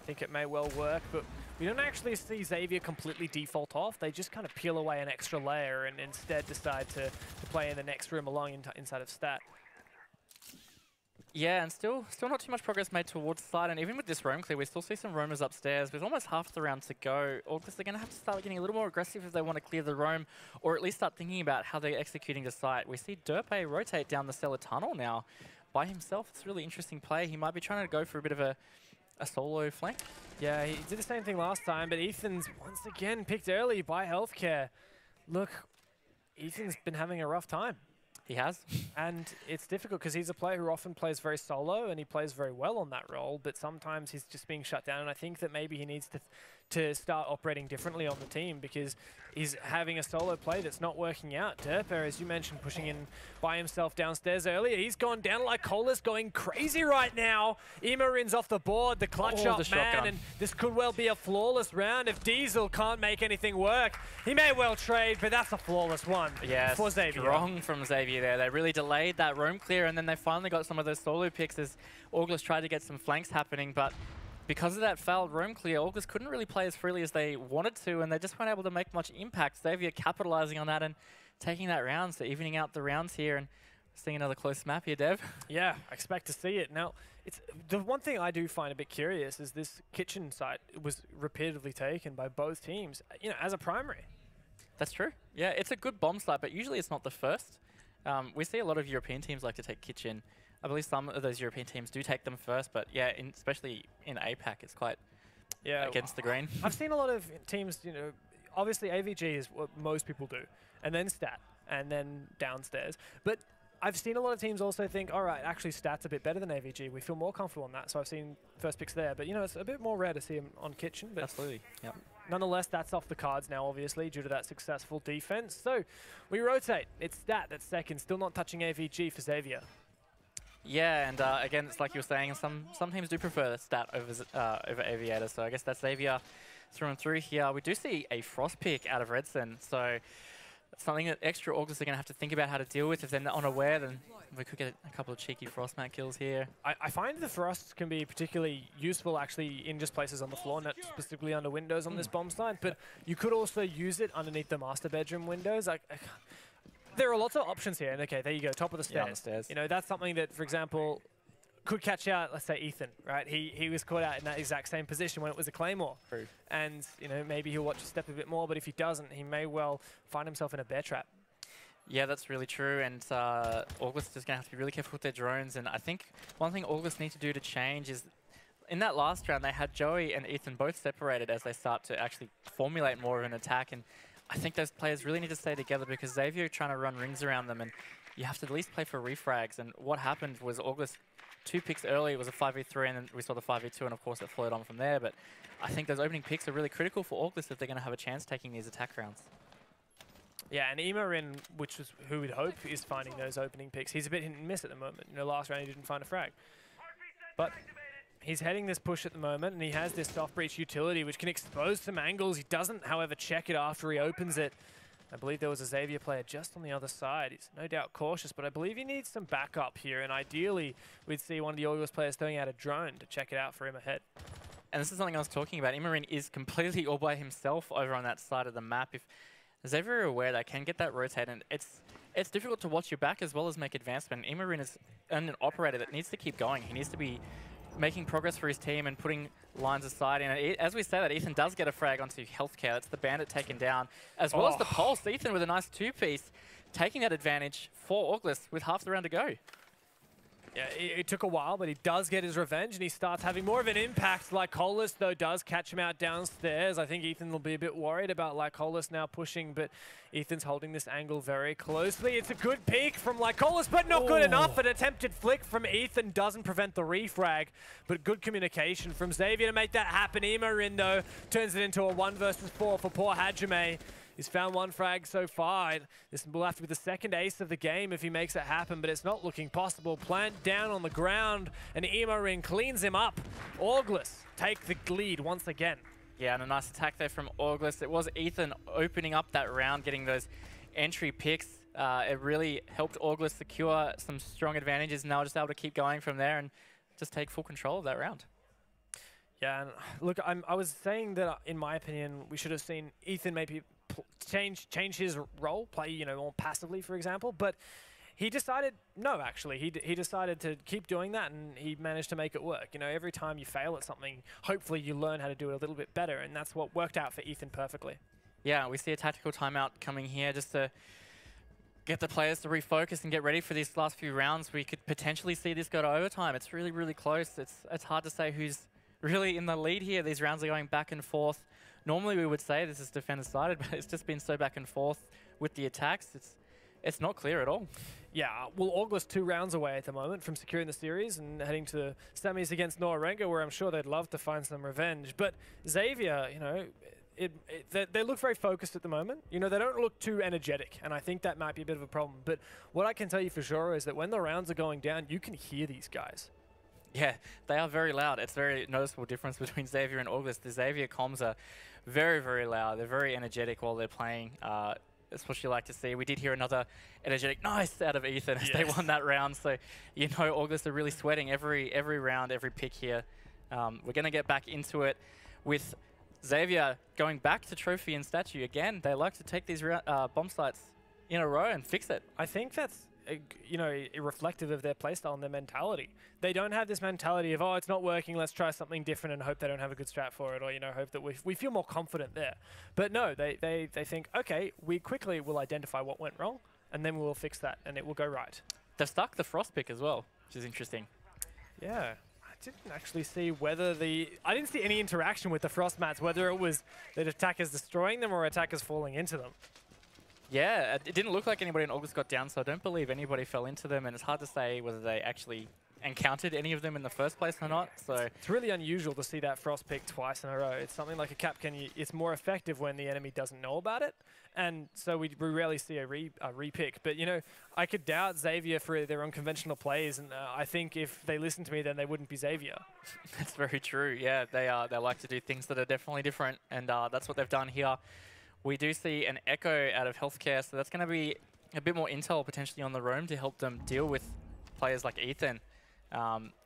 I think it may well work, but we don't actually see Xavier completely default off. They just kind of peel away an extra layer and instead decide to play in the next room along inside of Stat. Yeah, and still not too much progress made towards side, and even with this roam clear, we still see some roamers upstairs. With almost half the round to go, August are going to have to start getting a little more aggressive if they want to clear the roam, or at least start thinking about how they're executing the site. We see Derpe rotate down the cellar tunnel now by himself. It's a really interesting play. He might be trying to go for a bit of a solo flank. Yeah, he did the same thing last time, but Ethan's once again picked early by Healthcare. Look, Ethan's been having a rough time. He has. And it's difficult because he's a player who often plays very solo and he plays very well on that role, but sometimes he's just being shut down. And I think that maybe he needs to start operating differently on the team because he's having a solo play that's not working out. Derper, as you mentioned, pushing in by himself downstairs earlier. He's gone down like Cola's going crazy right now. Imorin's off the board, the clutch up man, and this could well be a flawless round if Diesel can't make anything work. He may well trade, but that's a flawless one for Xavier. Strong from Xavier there. They really delayed that roam clear, and then they finally got some of those solo picks as August tried to get some flanks happening, but because of that failed roam clear, August couldn't really play as freely as they wanted to, and they just weren't able to make much impact. Xavier capitalizing on that and taking that round, so evening out the rounds here and seeing another close map here, Dev. Yeah, I expect to see it. Now, it's the one thing I do find a bit curious is this kitchen site was repeatedly taken by both teams, as a primary. That's true. Yeah, it's a good bomb site, but usually it's not the first. We see a lot of European teams like to take kitchen. I believe some of those European teams do take them first, but yeah, especially in APAC, it's quite against the grain. I've seen a lot of teams, obviously AVG is what most people do, and then Stat, and then downstairs. But I've seen a lot of teams also think, all right, actually Stat's a bit better than AVG. We feel more comfortable on that, so I've seen first picks there. But, it's a bit more rare to see them on kitchen. But absolutely, yeah. Nonetheless, that's off the cards now, obviously, due to that successful defense. So we rotate. It's Stat that's second, still not touching AVG for Xavier. Yeah, and again, it's like you were saying, some teams do prefer the Stat over Aviator, so I guess that's Xavier through and through here. We do see a Frost pick out of Redson, so it's something that extra August are going to have to think about how to deal with. If they're unaware, then we could get a couple of cheeky Frostmat kills here. I find the Frosts can be particularly useful actually in just places on the floor, not specifically under windows on this bomb site, but you could also use it underneath the master bedroom windows. There are lots of options here, and okay, there you go, top of the stairs. Yeah, on the stairs. That's something that, for example, could catch out, let's say, Ethan, right? He was caught out in that exact same position when it was a Claymore. True. And, maybe he'll watch a step a bit more, but if he doesn't, he may well find himself in a bear trap. Yeah, that's really true, and August is going to have to be really careful with their drones, and I think one thing August need to do to change is, in that last round, they had Joey and Ethan both separated as they start to actually formulate more of an attack, and I think those players really need to stay together because Xavier are trying to run rings around them, and you have to at least play for refrags, and what happened was August 2 picks early, it was a 5v3, and then we saw the 5v2, and of course it flowed on from there, but I think those opening picks are really critical for August if they're going to have a chance taking these attack rounds. Yeah, and Imorin, which is who we'd hope is finding those opening picks, he's a bit hit and miss at the moment. Last round he didn't find a frag. But he's heading this push at the moment, and he has this soft breach utility, which can expose some angles. He doesn't, however, check it after he opens it. I believe there was a Xavier player just on the other side. He's no doubt cautious, but I believe he needs some backup here, and ideally we'd see one of the August players throwing out a drone to check it out for him ahead. And this is something I was talking about. Imorin is completely all by himself over on that side of the map. If Xavier are aware they can get that rotate, and it's difficult to watch your back as well as make advancement. Imarin is an operator that needs to keep going. He needs to be making progress for his team and putting lines aside. And as we say that, Ethan does get a frag onto Healthcare. That's the Bandit taken down, as well as the Pulse. Ethan with a nice two-piece, taking that advantage for August with half the round to go. Yeah, it took a while, but he does get his revenge, and he starts having more of an impact. Lycolis, though, does catch him out downstairs. I think Ethan will be a bit worried about Lycolis now pushing, but Ethan's holding this angle very closely. It's a good peek from Lycolis, but not good enough. An attempted flick from Ethan doesn't prevent the refrag, but good communication from Xavier to make that happen. Imarin, though, turns it into a 1 versus 4 for poor Hajime. He's found 1 frag so far. This will have to be the second ace of the game if he makes it happen, but it's not looking possible. Plant down on the ground, and Imarin cleans him up. Auglis take the lead once again. Yeah, and a nice attack there from Auglis. It was Ethan opening up that round, getting those entry picks. It really helped Auglis secure some strong advantages. Now just able to keep going from there and just take full control of that round. Yeah, and look, I was saying that, in my opinion, we should have seen Ethan maybe change his role, play more passively, for example, but he decided no. Actually, he decided to keep doing that, and he managed to make it work. Every time you fail at something, hopefully you learn how to do it a little bit better, and that's what worked out for Ethan perfectly. Yeah, we see a tactical timeout coming here just to get the players to refocus and get ready for these last few rounds. We could potentially see this go to overtime. It's really, really close. It's hard to say who's really in the lead here. These rounds are going back and forth. Normally we would say this is defender-sided, but it's just been so back and forth with the attacks. It's not clear at all. Yeah, well, August 2 rounds away at the moment from securing the series and heading to the semis against 0RGL, where I'm sure they'd love to find some revenge. But Xavier, they look very focused at the moment. They don't look too energetic, and I think that might be a bit of a problem. But what I can tell you for sure is that when the rounds are going down, you can hear these guys. Yeah, they are very loud. It's a very noticeable difference between Xavier and August. The Xavier comms are very, very loud. They're very energetic while they're playing. That's what you like to see. We did hear another energetic nice out of Ethan as they won that round. So, August are really sweating every round, every pick here. We're going to get back into it with Xavier going back to trophy and statue. Again, they like to take these bomb sites in a row and fix it. I think that's reflective of their playstyle and their mentality. They don't have this mentality of, it's not working, let's try something different and hope they don't have a good strat for it, or hope that we feel more confident there. But no, they think, okay, we quickly will identify what went wrong, and then we'll fix that, and it will go right. They've stuck the Frost pick as well, which is interesting. Yeah. I didn't actually see whether I didn't see any interaction with the Frost mats, whether it was that attackers destroying them or attackers falling into them. Yeah, it didn't look like anybody in August got down, so I don't believe anybody fell into them, and it's hard to say whether they actually encountered any of them in the first place or not. So it's really unusual to see that Frost pick twice in a row. It's something like a Capcan. It's more effective when the enemy doesn't know about it, and so we rarely see a re-pick. But I could doubt Xavier for their unconventional plays, and I think if they listened to me, then they wouldn't be Xavier. That's very true. Yeah, they like to do things that are definitely different, and that's what they've done here. We do see an Echo out of Healthcare, so that's going to be a bit more intel potentially on the roam to help them deal with players like Ethan,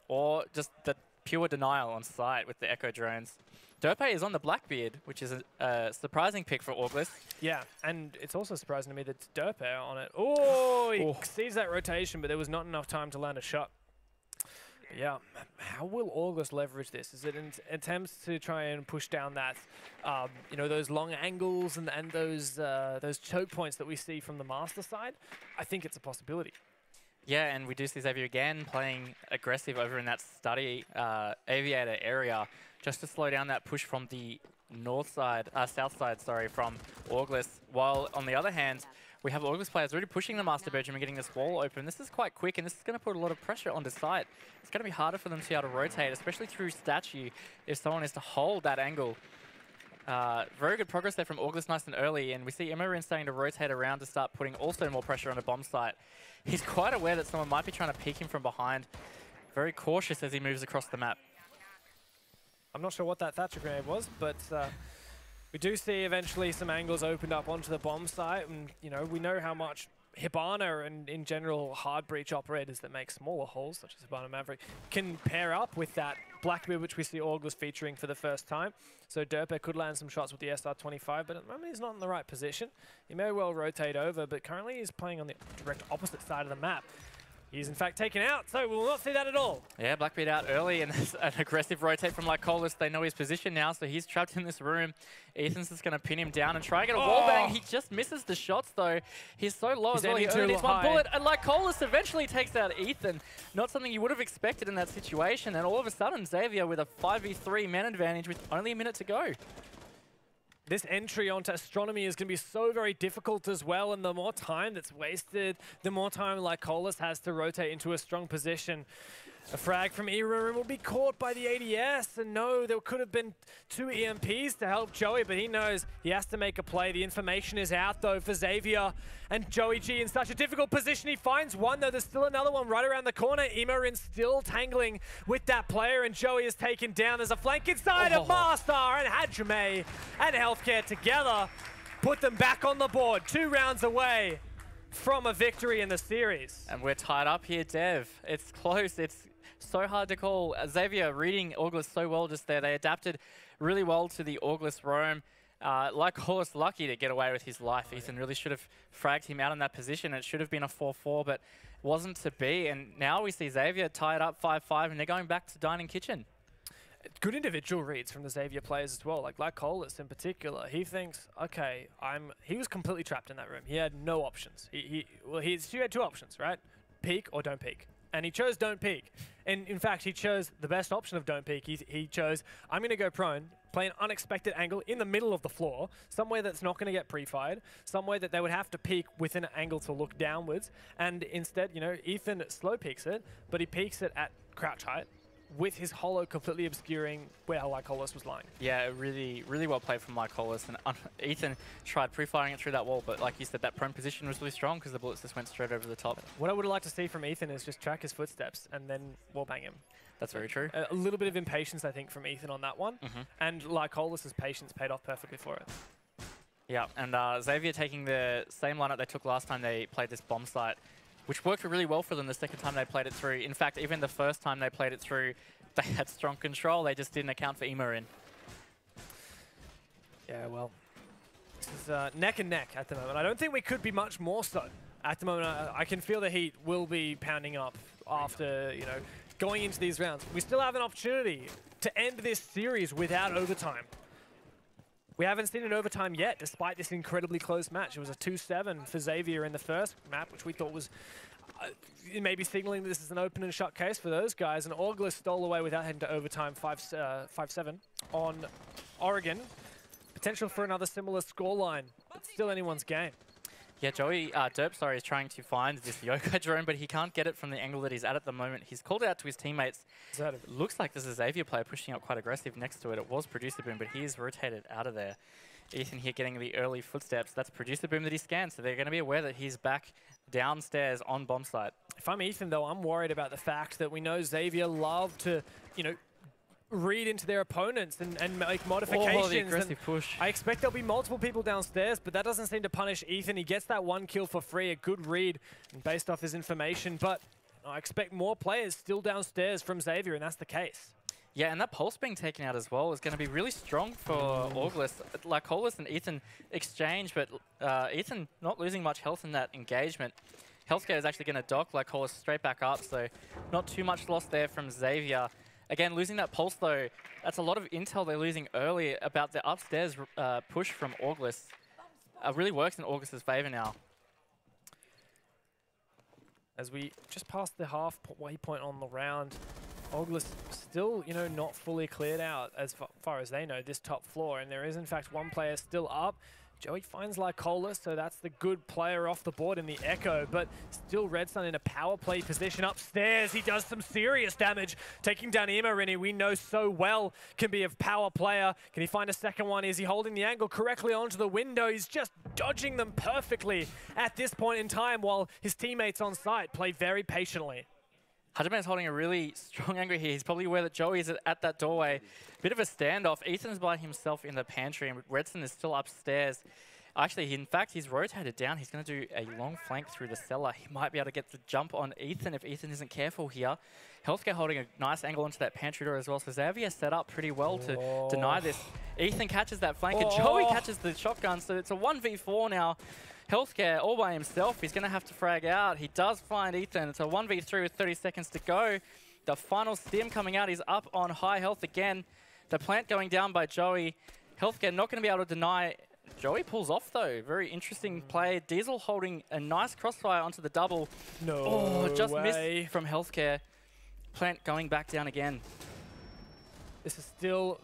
or just the pure denial on site with the Echo drones. Derpe is on the Blackbeard, which is a surprising pick for August. Yeah, and it's also surprising to me that it's Derpe on it. Oh, he sees that rotation, but there was not enough time to land a shot. Yeah, how will August leverage this? Is it attempts to try and push down that, those long angles and those choke points that we see from the master side? I think it's a possibility. Yeah, and we do see Xavier again playing aggressive over in that study aviator area, just to slow down that push from the south side, from August. While on the other hand, we have August players really pushing the master bedroom and getting this wall open. This is quite quick, and this is going to put a lot of pressure onto site. It's going to be harder for them to be able to rotate, especially through statue, if someone is to hold that angle. Very good progress there from August, nice and early, and we see Imarin starting to rotate around to start putting also more pressure on a bomb site. He's quite aware that someone might be trying to peek him from behind. Very cautious as he moves across the map. I'm not sure what that Thatcher grenade was, but we do see eventually some angles opened up onto the bomb site, and we know how much Hibana and in general hard breach operators that make smaller holes, such as Hibana Maverick, can pair up with that Blackbeard, which we see August featuring for the first time. So Derpe could land some shots with the SR25, but at the moment he's not in the right position. He may well rotate over, but currently he's playing on the direct opposite side of the map. He's in fact taken out, so we will not see that at all. Yeah, Blackbeard out early, and there's an aggressive rotate from Lycolis. They know his position now, so he's trapped in this room. Ethan's just going to pin him down and try and get a wall bang. He just misses the shots, though. He's so low as well. He only needs one bullet, and Lycolis eventually takes out Ethan. Not something you would have expected in that situation, and all of a sudden, Xavier with a 5v3 man advantage with only a minute to go. This entry onto Astronomy is going to be so very difficult as well, and the more time that's wasted, the more time Lycolis has to rotate into a strong position. A frag from E-Room will be caught by the ADS, and no, there could have been 2 EMPs to help Joey, but he knows he has to make a play. The information is out, though, for Xavier, and Joey G in such a difficult position. He finds one, though. There's still another one right around the corner. Imorin still tangling with that player, and Joey is taken down. There's a flank inside of Master, and Hajime and Healthcare together put them back on the board. 2 rounds away from a victory in the series. And we're tied up here, Dev. It's close. It's so hard to call. Xavier reading August so well just there. They adapted really well to the August roam. Lycolis lucky to get away with his life. Ethan really should have fragged him out in that position. It should have been a 4-4, but wasn't to be. And now we see Xavier tied up 5-5, and they're going back to Dining Kitchen. Good individual reads from the Xavier players as well. Like Lycolis in particular, he thinks, okay, he was completely trapped in that room. He had no options. He had 2 options, right? Peek or don't peek. And he chose don't peek. And in fact, he chose the best option of don't peek. He chose, I'm going to go prone, play an unexpected angle in the middle of the floor, somewhere that's not going to get pre-fired, somewhere that they would have to peek with an angle to look downwards. And instead, you know, Ethan slow peeks it, but he peeks it at crouch height, with his holo completely obscuring where Lycolis was lying. Yeah, really, really well played from Lycolis. And Ethan tried pre-firing it through that wall, but like you said, that prone position was really strong because the bullets just went straight over the top. What I would like to see from Ethan is just track his footsteps and then wallbang him. That's very true. A little bit of impatience, I think, from Ethan on that one. And Lycolis' patience paid off perfectly for it. Yeah, and Xavier taking the same lineup they took last time they played this bomb site, which worked really well for them the second time they played it through. In fact, even the first time they played it through, they had strong control. They just didn't account for Imorin. Yeah, well, this is neck and neck at the moment. I don't think we could be much more so. At the moment, I can feel the heat will be pounding up after, you know, going into these rounds. We still have an opportunity to end this series without overtime. We haven't seen an overtime yet, despite this incredibly close match. It was a 2-7 for Xavier in the first map, which we thought was maybe signaling that this is an open and shut case for those guys. And August stole away without heading to overtime 5-7 on Oregon. Potential for another similar scoreline, but still anyone's game. Yeah, Derp, is trying to find this Yokai drone, but he can't get it from the angle that he's at the moment. He's called it out to his teammates. Looks like this is a Xavier player pushing up quite aggressive next to it. It was Producer Boom, but he's rotated out of there. Ethan here getting the early footsteps. That's Producer Boom that he scans, so they're going to be aware that he's back downstairs on bomb site. If I'm Ethan, though, I'm worried about the fact that we know Xavier love to, you know, read into their opponents and make modifications. Oh, the aggressive push. I expect there'll be multiple people downstairs, but that doesn't seem to punish Ethan. He gets that 1 kill for free, a good read based off his information, but I expect more players still downstairs from Xavier, and that's the case. Yeah, and that pulse being taken out as well is going to be really strong for August. Lycolis and Ethan exchange, but Ethan not losing much health in that engagement. Healthcare is actually going to dock Lycolis straight back up, so not too much loss there from Xavier. Again, losing that pulse, though, that's a lot of intel they're losing early about the upstairs push from August. Really works in August's favor now. As we just passed the halfway point on the round, August still, you know, not fully cleared out as far as they know, this top floor. And there is, in fact, one player still up. Joey finds Lycolis, so that's the good player off the board in the Echo, but still Redsun in a power play position upstairs. He does some serious damage, taking down Imorini, we know so well can be a power player. Can he find a second one? Is he holding the angle correctly onto the window? He's just dodging them perfectly at this point in time while his teammates on site play very patiently. Hajime's holding a really strong angle here. He's probably aware that Joey is at that doorway. Bit of a standoff. Ethan's by himself in the pantry, and Redson is still upstairs. Actually, in fact, he's rotated down. He's going to do a long flank through the cellar. He might be able to get the jump on Ethan if Ethan isn't careful here. Healthcare holding a nice angle onto that pantry door as well. So Xavier set up pretty well to deny this. Ethan catches that flank and Joey catches the shotgun. So it's a 1v4 now. Healthcare all by himself. He's going to have to frag out. He does find Ethan. It's a 1v3 with 30 seconds to go. The final stim coming out. He's up on high health again. The plant going down by Joey. Healthcare not going to be able to deny. Joey pulls off though. Very interesting play. Diesel holding a nice crossfire onto the double. Just missed from Healthcare. Plant going back down again. This is still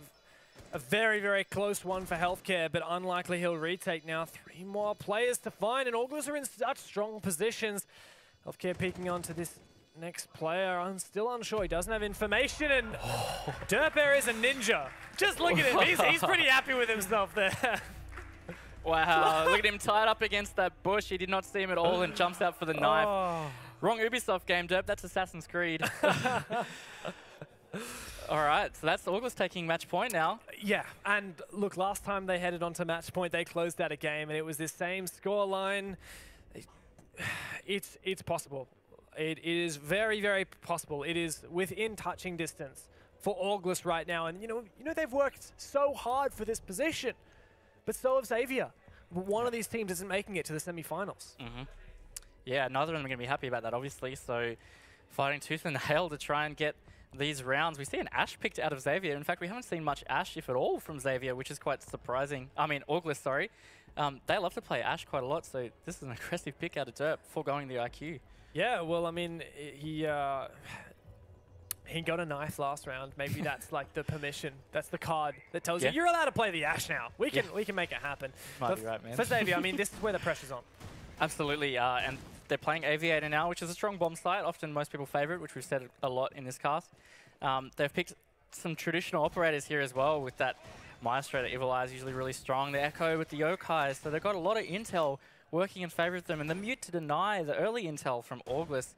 a very, very close one for Healthcare, but unlikely he'll retake now. 3 more players to find, and Auglers are in such strong positions. Healthcare peeking onto this next player. I'm still unsure. He doesn't have information, and Derper is a ninja. Just look at him. He's pretty happy with himself there. Wow, look at him tied up against that bush. He did not see him at all and jumps out for the knife. Wrong Ubisoft game, Derp. That's Assassin's Creed. All right, so that's Auglers taking match point now. Yeah, and look, last time they headed onto match point, they closed out a game, and it was this same score line. It's possible. It is very, very possible. It is within touching distance for Auglers right now, and you know they've worked so hard for this position, but so have Xavier. One of these teams isn't making it to the semi-finals. Yeah, neither of them are going to be happy about that, obviously. So fighting tooth and nail to try and get these rounds. We see an Ashe picked out of Xavier. In fact, we haven't seen much Ashe, if at all, from Xavier, which is quite surprising. I mean, Auglers, sorry. They love to play Ashe quite a lot, so this is an aggressive pick out of Derp, foregoing the IQ. Yeah, well, I mean, he got a knife last round. Maybe that's like the permission. That's the card that tells you you're allowed to play the Ashe now. We can make it happen. Might be right, man. For Xavier, I mean, this is where the pressure's on. Absolutely, and they're playing Aviator now, which is a strong bomb site, often most people favorite, which we've said a lot in this cast. They've picked some traditional operators here as well, with that Maestro, that Evil Eye is usually really strong. The Echo with the Yokai, so they've got a lot of intel working in favor of them, and the mute to deny the early intel from Auglers.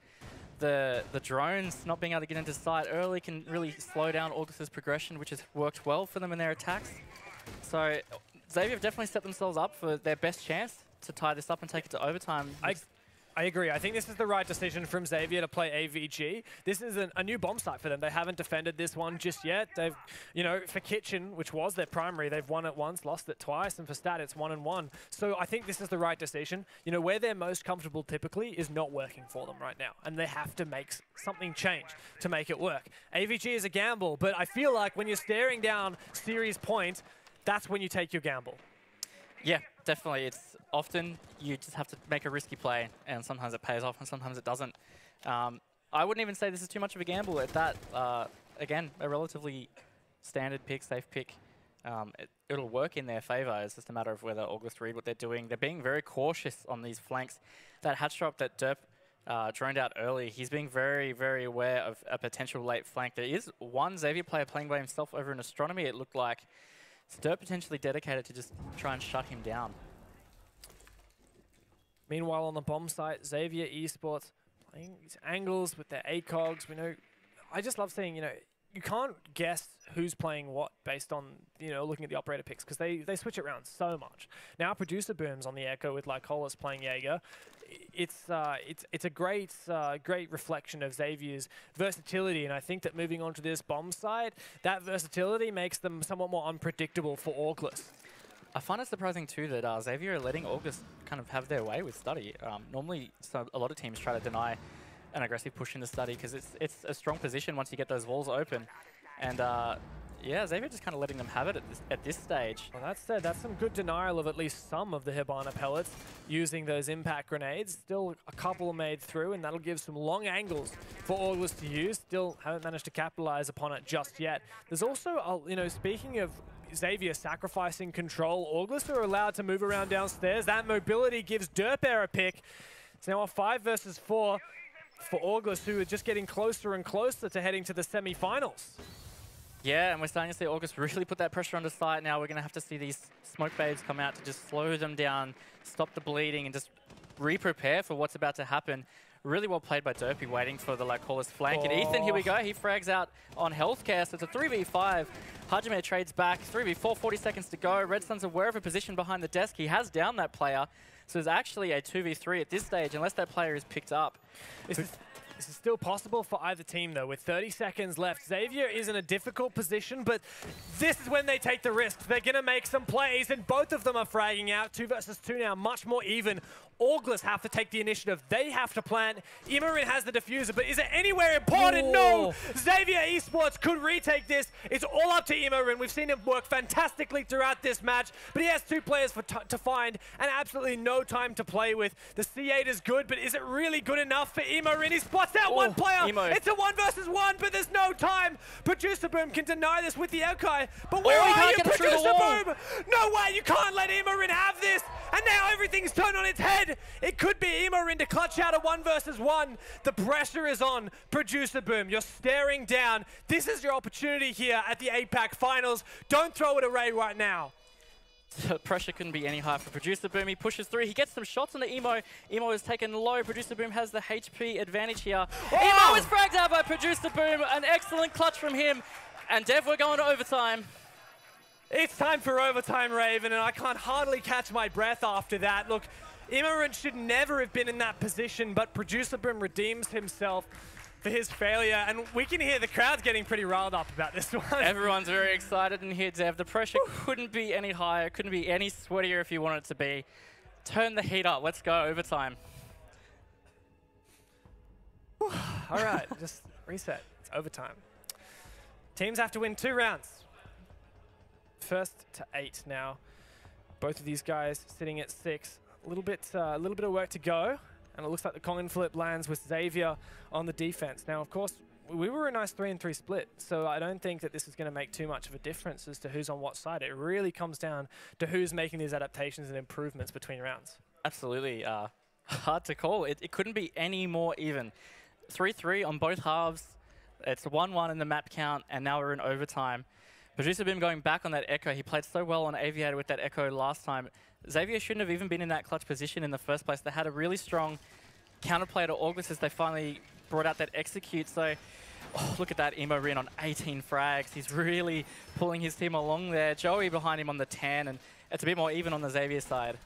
The drones not being able to get into sight early can really slow down Auglers' progression, which has worked well for them in their attacks. So Xavier have definitely set themselves up for their best chance to tie this up and take it to overtime. I agree. I think this is the right decision from Xavier to play AVG. This is a new bomb site for them. They haven't defended this one just yet. They've, for Kitchen, which was their primary, they've won it once, lost it twice, and for Stat, it's 1-1. So I think this is the right decision. Where they're most comfortable typically is not working for them right now, and they have to make something change to make it work. AVG is a gamble, but I feel like when you're staring down series point, that's when you take your gamble. Yeah, definitely. It's often you just have to make a risky play, and sometimes it pays off and sometimes it doesn't. I wouldn't even say this is too much of a gamble at that. Again, a relatively standard pick, safe pick. It'll work in their favor. It's just a matter of whether Auglers read what they're doing. They're being very cautious on these flanks. That hatch drop that Derp droned out early, he's being very, very aware of a potential late flank. There is one Xavier player playing by himself over in Astronomy, it looked like. Derp potentially dedicated to just try and shut him down. Meanwhile, on the bomb site, Xavier Esports playing these angles with their ACOGs. I just love seeing, you can't guess who's playing what based on, looking at the operator picks, because they switch it around so much. Now Producer Boom's on the Echo with Lycolis playing Jaeger. It's a great reflection of Xavier's versatility, and I think that moving on to this bomb side, that versatility makes them somewhat more unpredictable for Auglers. I find it surprising too that Xavier are letting Auglers kind of have their way with Study. Normally, a lot of teams try to deny an aggressive push into Study because it's a strong position once you get those walls open, and yeah, Xavier just kind of letting them have it at this stage. Well, that's some good denial of at least some of the Hibana pellets using those impact grenades. Still a couple made through, and that'll give some long angles for Auglers to use. Still haven't managed to capitalize upon it just yet. There's also, speaking of Xavier sacrificing control, Auglers are allowed to move around downstairs. That mobility gives Derper a pick. It's now a 5 versus 4 for Auglers, who are just getting closer and closer to heading to the semi-finals. Yeah, and we're starting to see Auglers really put that pressure on the site now. We're going to have to see these smoke babes come out to just slow them down, stop the bleeding, and just re-prepare for what's about to happen. Really well played by Derpy, waiting for the Lycola's flank. And Ethan, here we go. He frags out on healthcare, so it's a 3v5. Hajime trades back, 3v4, 40 seconds to go. Red Sun's aware of a position behind the desk. He has downed that player. So there's actually a 2v3 at this stage, unless that player is picked up. This is still possible for either team, though, with 30 seconds left. Xavier is in a difficult position, but this is when they take the risk. They're going to make some plays, and both of them are fragging out. 2 versus 2 now, much more even. Orgless have to take the initiative. They have to plant. Imarin has the diffuser, but is it anywhere important? No! Xavier Esports could retake this. It's all up to Imarin. We've seen him work fantastically throughout this match, but he has 2 players to find and absolutely no time to play with. The C8 is good, but is it really good enough for Imarin? He spots out one player. It's a 1 versus 1, but there's no time. Producer Boom can deny this with the Ekai, but where are you, Producer Boom? No way, you can't let Imarin have this. And now everything's turned on its head. It could be Imarin to clutch out a 1 versus 1. The pressure is on. Producer Boom, you're staring down. This is your opportunity here at the APAC finals. Don't throw it away right now. The pressure couldn't be any higher for Producer Boom. He pushes through. He gets some shots on the Emo. Emo is taken low. Producer Boom has the HP advantage here. Emo is fragged out by Producer Boom. An excellent clutch from him. And Dev, we're going to overtime. It's time for overtime, Raven, and I can't hardly catch my breath after that. Look, Imarin should never have been in that position, but Producer Boom redeems himself for his failure, and we can hear the crowd's getting pretty riled up about this one. Everyone's very excited in here, Dev. The pressure couldn't be any higher, couldn't be any sweatier if you want it to be. Turn the heat up. Let's go, overtime. All right, just reset. It's overtime. Teams have to win 2 rounds. 1st to 8 now. Both of these guys sitting at 6. A little bit of work to go, and it looks like the coin flip lands with Xavier on the defense. Now, of course, we were a nice 3-3 split, so I don't think that this is going to make too much of a difference as to who's on what side. It really comes down to who's making these adaptations and improvements between rounds. Absolutely. Hard to call. It couldn't be any more even. 3-3 on both halves. It's 1-1 in the map count, and now we're in overtime. Producer Boom going back on that Echo. He played so well on Aviator with that Echo last time. Xavier shouldn't have even been in that clutch position in the first place. They had a really strong counterplay to August as they finally brought out that Execute. So, look at that Emo Rin on 18 frags. He's really pulling his team along there. Joey behind him on the 10, and it's a bit more even on the Xavier side.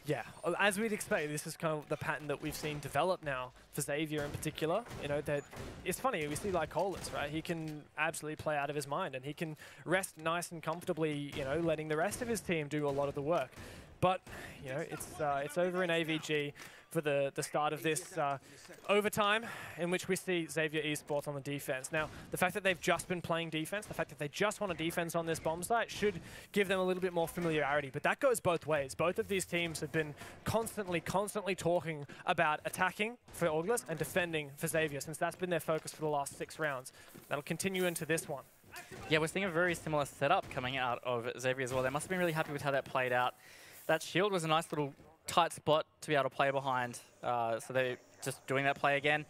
Yeah, as we'd expect, this is kind of the pattern that we've seen develop now for Xavier in particular. You know, that it's funny, we see Lycola's, right? He can absolutely play out of his mind, and he can rest nice and comfortably, you know, letting the rest of his team do a lot of the work. But, you know, it's over in AVG for the start of this overtime, in which we see Xavier Esports on the defense. Now, the fact that they've just been playing defense, the fact that they just want a defense on this bomb site should give them a little bit more familiarity, but that goes both ways. Both of these teams have been constantly talking about attacking for August and defending for Xavier, since that's been their focus for the last 6 rounds. That'll continue into this one. Yeah, we're seeing a very similar setup coming out of Xavier as well. They must have been really happy with how that played out. That shield was a nice little tight spot to be able to play behind, so they're just doing that play again.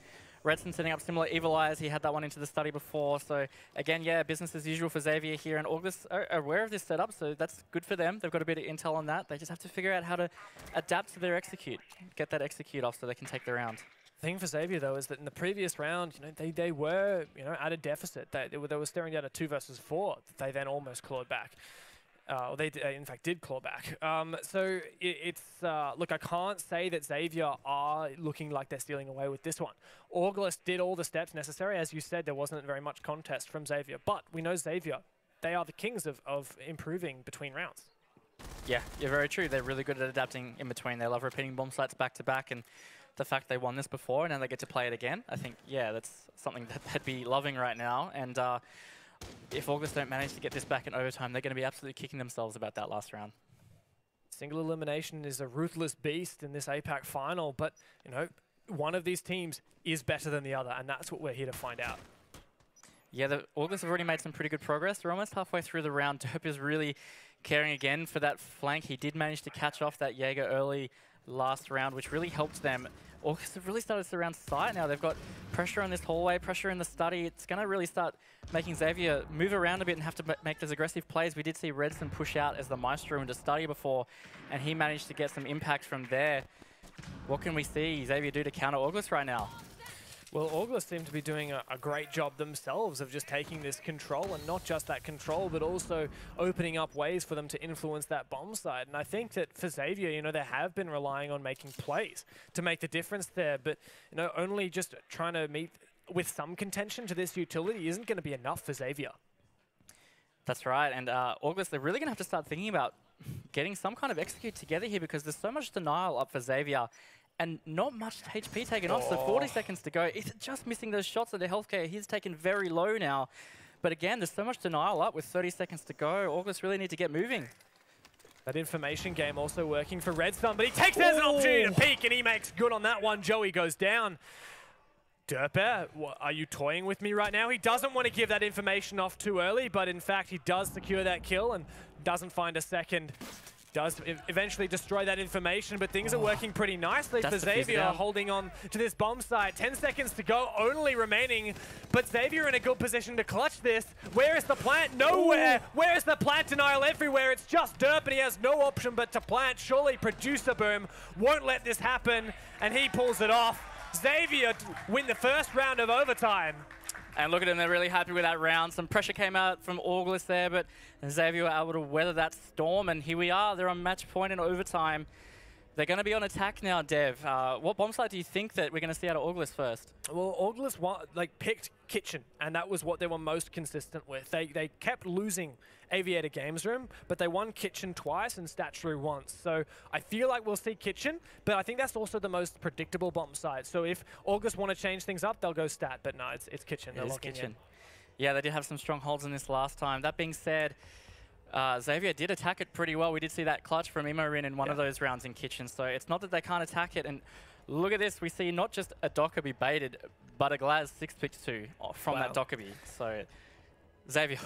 Redson setting up similar Evil Eyes. He had that one into the study before, so again, yeah, business as usual for Xavier here, and August are aware of this setup, so that's good for them. They've got a bit of intel on that. They just have to figure out how to adapt to their Execute, get that Execute off so they can take the round. The thing for Xavier, though, is that in the previous round, you know, they were, you know, at a deficit. They were staring down a 2 versus 4 that they then almost clawed back. Or they, in fact, did claw back. So look, I can't say that Xavier are looking like they're stealing away with this one. August did all the steps necessary. As you said, there wasn't very much contest from Xavier. But we know Xavier, they are the kings of improving between rounds. Yeah, you're very true. They're really good at adapting in between. They love repeating bomb sites back to back, and the fact they won this before and now they get to play it again, I think, yeah, that's something that they'd be loving right now. And if August don't manage to get this back in overtime, they're going to be absolutely kicking themselves about that last round. Single elimination is a ruthless beast in this APAC final, but, you know, one of these teams is better than the other, and that's what we're here to find out. Yeah, the August have already made some pretty good progress. They're almost halfway through the round. Derp is really caring again for that flank. He did manage to catch off that Jaeger early last round, which really helped them. August have really started to surround site now. They've got pressure on this hallway, pressure in the study. It's going to really start making Xavier move around a bit and have to make those aggressive plays. We did see Redson push out as the Maestro into study before, and he managed to get some impact from there. What can we see Xavier do to counter August right now? Well, August seem to be doing a great job themselves of just taking this control, and not just that control, but also opening up ways for them to influence that bomb side. And I think that for Xavier, you know, they have been relying on making plays to make the difference there, but, you know, only just trying to meet with some contention to this utility isn't going to be enough for Xavier. That's right, and August, they're really going to have to start thinking about getting some kind of execute together here, because there's so much denial up for Xavier. And not much HP taken off, so 40 seconds to go. It's just missing those shots of the healthcare. He's taken very low now. But again, there's so much denial up with 30 seconds to go. August really need to get moving. That information game also working for Redstone, but he takes it as an opportunity to peek, and he makes good on that one. Joey goes down. Derper, are you toying with me right now? He doesn't want to give that information off too early, but in fact, he does secure that kill and doesn't find a second. Does eventually destroy that information, but things are working pretty nicely for Xavier, holding on to this bomb site. 10 seconds to go, only remaining, but Xavier in a good position to clutch this. Where is the plant? Nowhere. Where is the plant? Denial everywhere. It's just Derp, and he has no option but to plant. Surely Producer Boom won't let this happen, and he pulls it off. Xavier win the first round of overtime. And look at them, they're really happy with that round. Some pressure came out from August there, but Xavier were able to weather that storm, and here we are. They're on match point in overtime. They're going to be on attack now, Dev. What bomb site do you think that we're going to see out of August first? Well, August picked Kitchen, and that was what they were most consistent with. They kept losing Aviator Games Room, but they won Kitchen twice and Statuary once. So I feel like we'll see Kitchen, but I think that's also the most predictable bomb site. So if August want to change things up, they'll go Stat, but no, it's Kitchen. They're locking in. Yeah, they did have some strongholds in this last time. That being said, Xavier did attack it pretty well. We did see that clutch from Imorin in one of those rounds in Kitchen, so it's not that they can't attack it. And look at this, we see not just a Dockerby baited, but a Glaz 6-2 from that Dockerby. So Xavier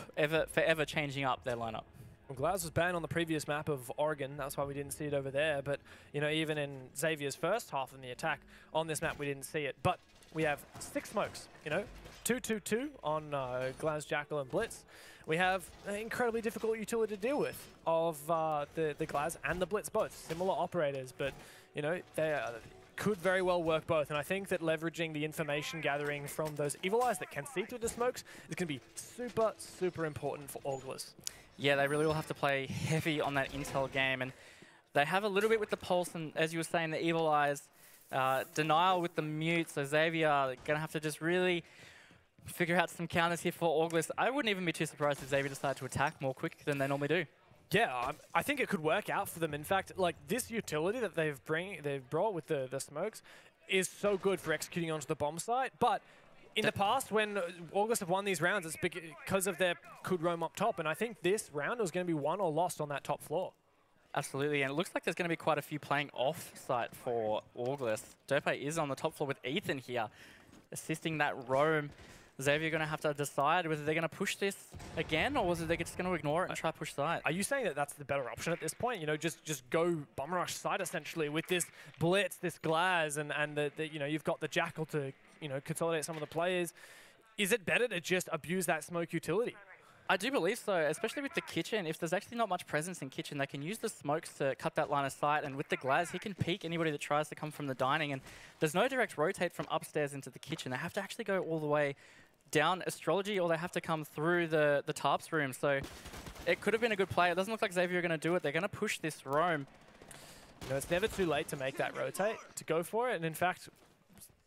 forever changing up their lineup. Well, Glaz was banned on the previous map of Oregon, that's why we didn't see it over there. But, you know, even in Xavier's first half in the attack on this map, we didn't see it. But we have 6 smokes, you know, 2-2-2 on Glaz, Jackal, and Blitz. We have an incredibly difficult utility to deal with of the Glaz and the Blitz both. Similar operators, but, you know, they could very well work both. And I think that leveraging the information gathering from those Evil Eyes that can see through the smokes is going to be super, super important for August. Yeah, they really will have to play heavy on that intel game. And they have a little bit with the pulse, and as you were saying, the Evil Eyes, denial with the mute. So Xavier going to have to just really figure out some counters here for August. I wouldn't even be too surprised if Xavier decided to attack more quick than they normally do. Yeah, I think it could work out for them. In fact, like this utility that they've brought with the smokes is so good for executing onto the bomb site. But in the past, when August have won these rounds, it's because of their could roam up top. And I think this round was going to be won or lost on that top floor. Absolutely, and it looks like there's going to be quite a few playing off-site for August. Derpe is on the top floor with Ethan here, assisting that roam. Xavier going to have to decide whether they're going to push this again, or was it they're just going to ignore it and try to push side. Are you saying that that's the better option at this point? You know, just go bomb rush side essentially with this Blitz, this Glaz, and the you know, you've got the Jackal to, you know, consolidate some of the players. Is it better to just abuse that smoke utility? I do believe so, especially with the Kitchen. If there's actually not much presence in Kitchen, they can use the smokes to cut that line of sight, and with the Glaz, he can peek anybody that tries to come from the dining, and there's no direct rotate from upstairs into the Kitchen. They have to actually go all the way down Astrology, or they have to come through the Tarps room, so it could have been a good play. It doesn't look like Xavier are going to do it. They're going to push this roam. You know, it's never too late to make that rotate, to go for it, and in fact,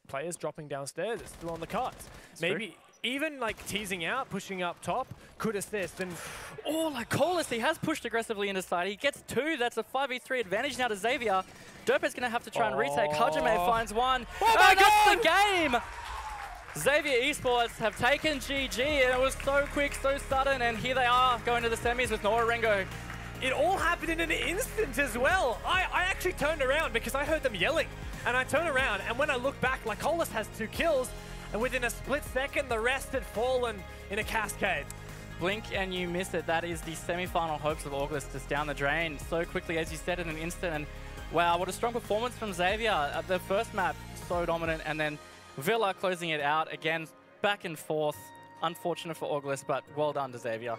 players dropping downstairs, it's still on the cards. Maybe even like teasing out, pushing up top, could assist. And oh, like Colas, he has pushed aggressively into side. He gets 2. That's a 5v3 advantage now to Xavier. Derpe's going to have to try and retake. Hajime finds 1. Oh my God! That's the game! Xavier Esports have taken GG, and it was so quick, so sudden, and here they are going to the semis with Nora Rengo. It all happened in an instant as well. I actually turned around because I heard them yelling, and I turned around, and when I look back, like Colas has 2 kills, and within a split second, the rest had fallen in a cascade. Blink and you miss it. That is the semi-final hopes of August, just down the drain so quickly, as you said, in an instant. And wow, what a strong performance from Xavier. At the first map, so dominant, and then Villa closing it out again, back and forth. Unfortunate for August, but well done to Xavier.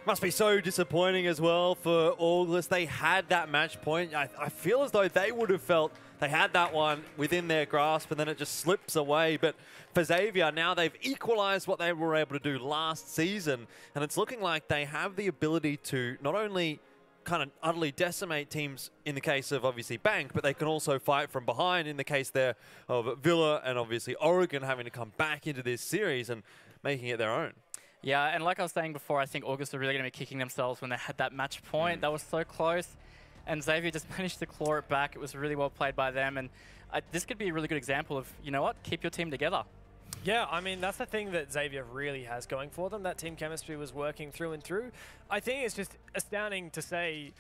Must be so disappointing as well for August. They had that match point. I feel as though they would have felt they had that one within their grasp, and then it just slips away. But for Xavier, now they've equalized what they were able to do last season, and it's looking like they have the ability to not only kind of utterly decimate teams in the case of obviously Bank, but they can also fight from behind in the case there of Villa and obviously Oregon having to come back into this series and making it their own. Yeah, and like I was saying before, I think August are really going to be kicking themselves when they had that match point. That was so close, and Xavier just managed to claw it back. It was really well played by them, and this could be a really good example of, you know what, keep your team together. Yeah, I mean, that's the thing that Xavier really has going for them. That team chemistry was working through and through. I think it's just astounding to say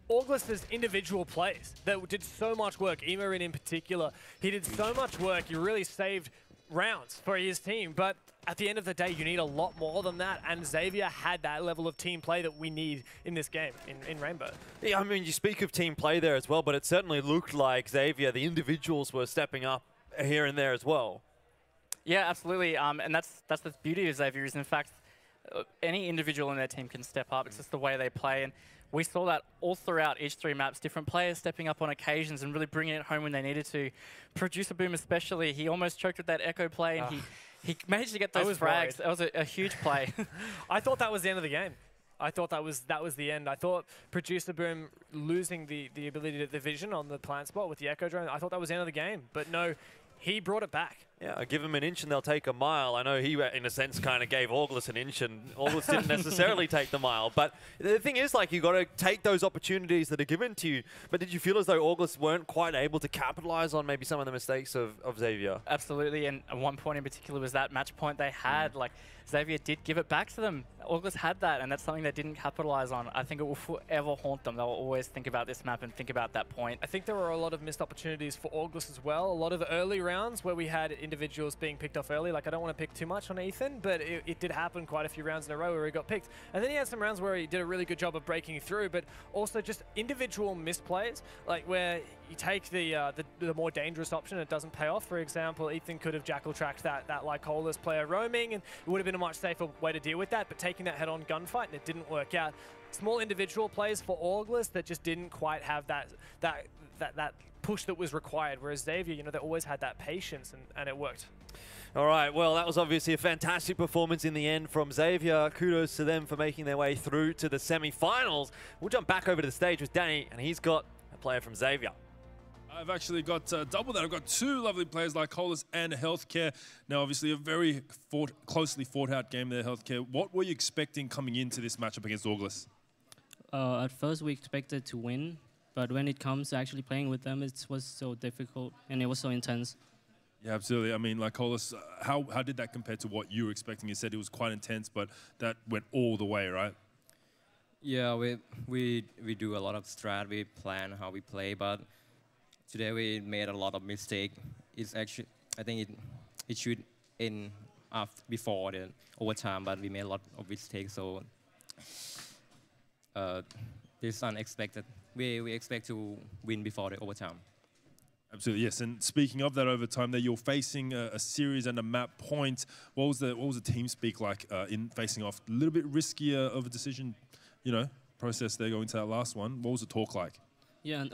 August's individual plays that did so much work, Emerin in particular. He did so much work. He really saved rounds for his team, but at the end of the day, you need a lot more than that, and Xavier had that level of team play that we need in this game, in Rainbow. Yeah, I mean, you speak of team play there as well, but it certainly looked like Xavier, the individuals were stepping up here and there as well. Yeah, absolutely, and that's the beauty of Xavier is, in fact, any individual in their team can step up. It's just the way they play, and we saw that all throughout each 3 maps, different players stepping up on occasions and really bringing it home when they needed to. Producer Boom especially, he almost choked with that echo play, and he managed to get those frags. That was a huge play. I thought that was the end of the game. I thought that was the end. I thought Producer Boom losing the ability to the vision on the plant spot with the echo drone, I thought that was the end of the game. But no, he brought it back. Yeah, give them an inch and they'll take a mile. I know he, in a sense, kind of gave August an inch, and August didn't necessarily take the mile. But the thing is, like, you got to take those opportunities that are given to you. But did you feel as though August weren't quite able to capitalize on maybe some of the mistakes of Xavier? Absolutely, and at one point in particular was that match point they had. Like, Xavier did give it back to them. August had that, and that's something they didn't capitalize on. I think it will forever haunt them. They'll always think about this map and think about that point. I think there were a lot of missed opportunities for August as well. A lot of early rounds where we had individuals being picked off early. Like, I don't want to pick too much on Ethan, but it did happen quite a few rounds in a row where he got picked. And then he had some rounds where he did a really good job of breaking through, but also just individual misplays, like where you take the more dangerous option and it doesn't pay off. For example, Ethan could have jackal-tracked that Lycola's player roaming, and it would have been a much safer way to deal with that, but taking that head-on gunfight, and it didn't work out. Small individual plays for August that just didn't quite have that push that was required, whereas Xavier, you know, they always had that patience, and it worked. All right, well, that was obviously a fantastic performance in the end from Xavier. Kudos to them for making their way through to the semi-finals. We'll jump back over to the stage with Danny, and he's got a player from Xavier. I've actually got double that. I've got 2 lovely players like Colas and Healthcare. Now, obviously, a very closely fought-out game there, Healthcare. What were you expecting coming into this matchup against August? At first, we expected to win, but when it comes to actually playing with them, it was so difficult, and it was so intense. Yeah, absolutely. I mean, like Colas, how did that compare to what you were expecting? You said it was quite intense, but that went all the way, right? Yeah, we do a lot of strat. We plan how we play, but today we made a lot of mistakes. It's actually, I think it should end before the overtime, but we made a lot of mistakes. So this is unexpected. We expect to win before the overtime. Absolutely, yes. And speaking of that overtime, there you're facing a series and a map point. What was the team speak like in facing off? A little bit riskier of a decision, you know, process there going to that last one. What was the talk like? Yeah,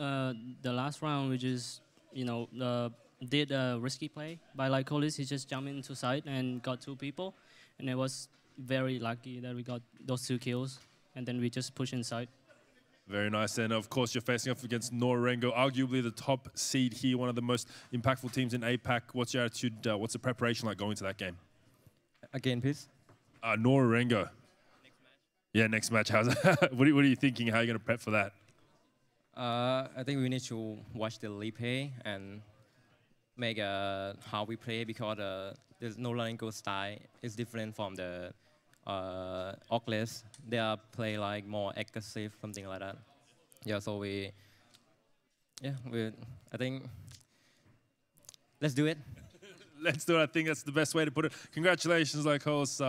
the last round we just, you know, did a risky play by Lycolis. He just jumped into side and got 2 people, and it was very lucky that we got those 2 kills, and then we just pushed inside. Very nice. And of course, you're facing off against 0RGL, arguably the top seed here, one of the most impactful teams in APAC. What's your attitude? What's the preparation like going to that game? Again, please. 0RGL. Next match. Yeah, next match. What are you thinking? How are you going to prep for that? I think we need to watch the replay and make how we play, because there's 0RGL style is different from the Oculus. They are play like more aggressive, something like that. Yeah, so I think let's do it. Let's do it. I think that's the best way to put it. Congratulations, like host.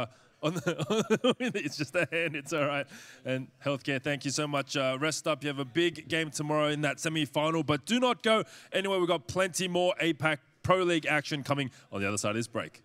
It's just a hand, it's all right. And Healthcare, thank you so much. Rest up. You have a big game tomorrow in that semi-final, but do not go anywhere. We've got plenty more APAC Pro League action coming on the other side of this break.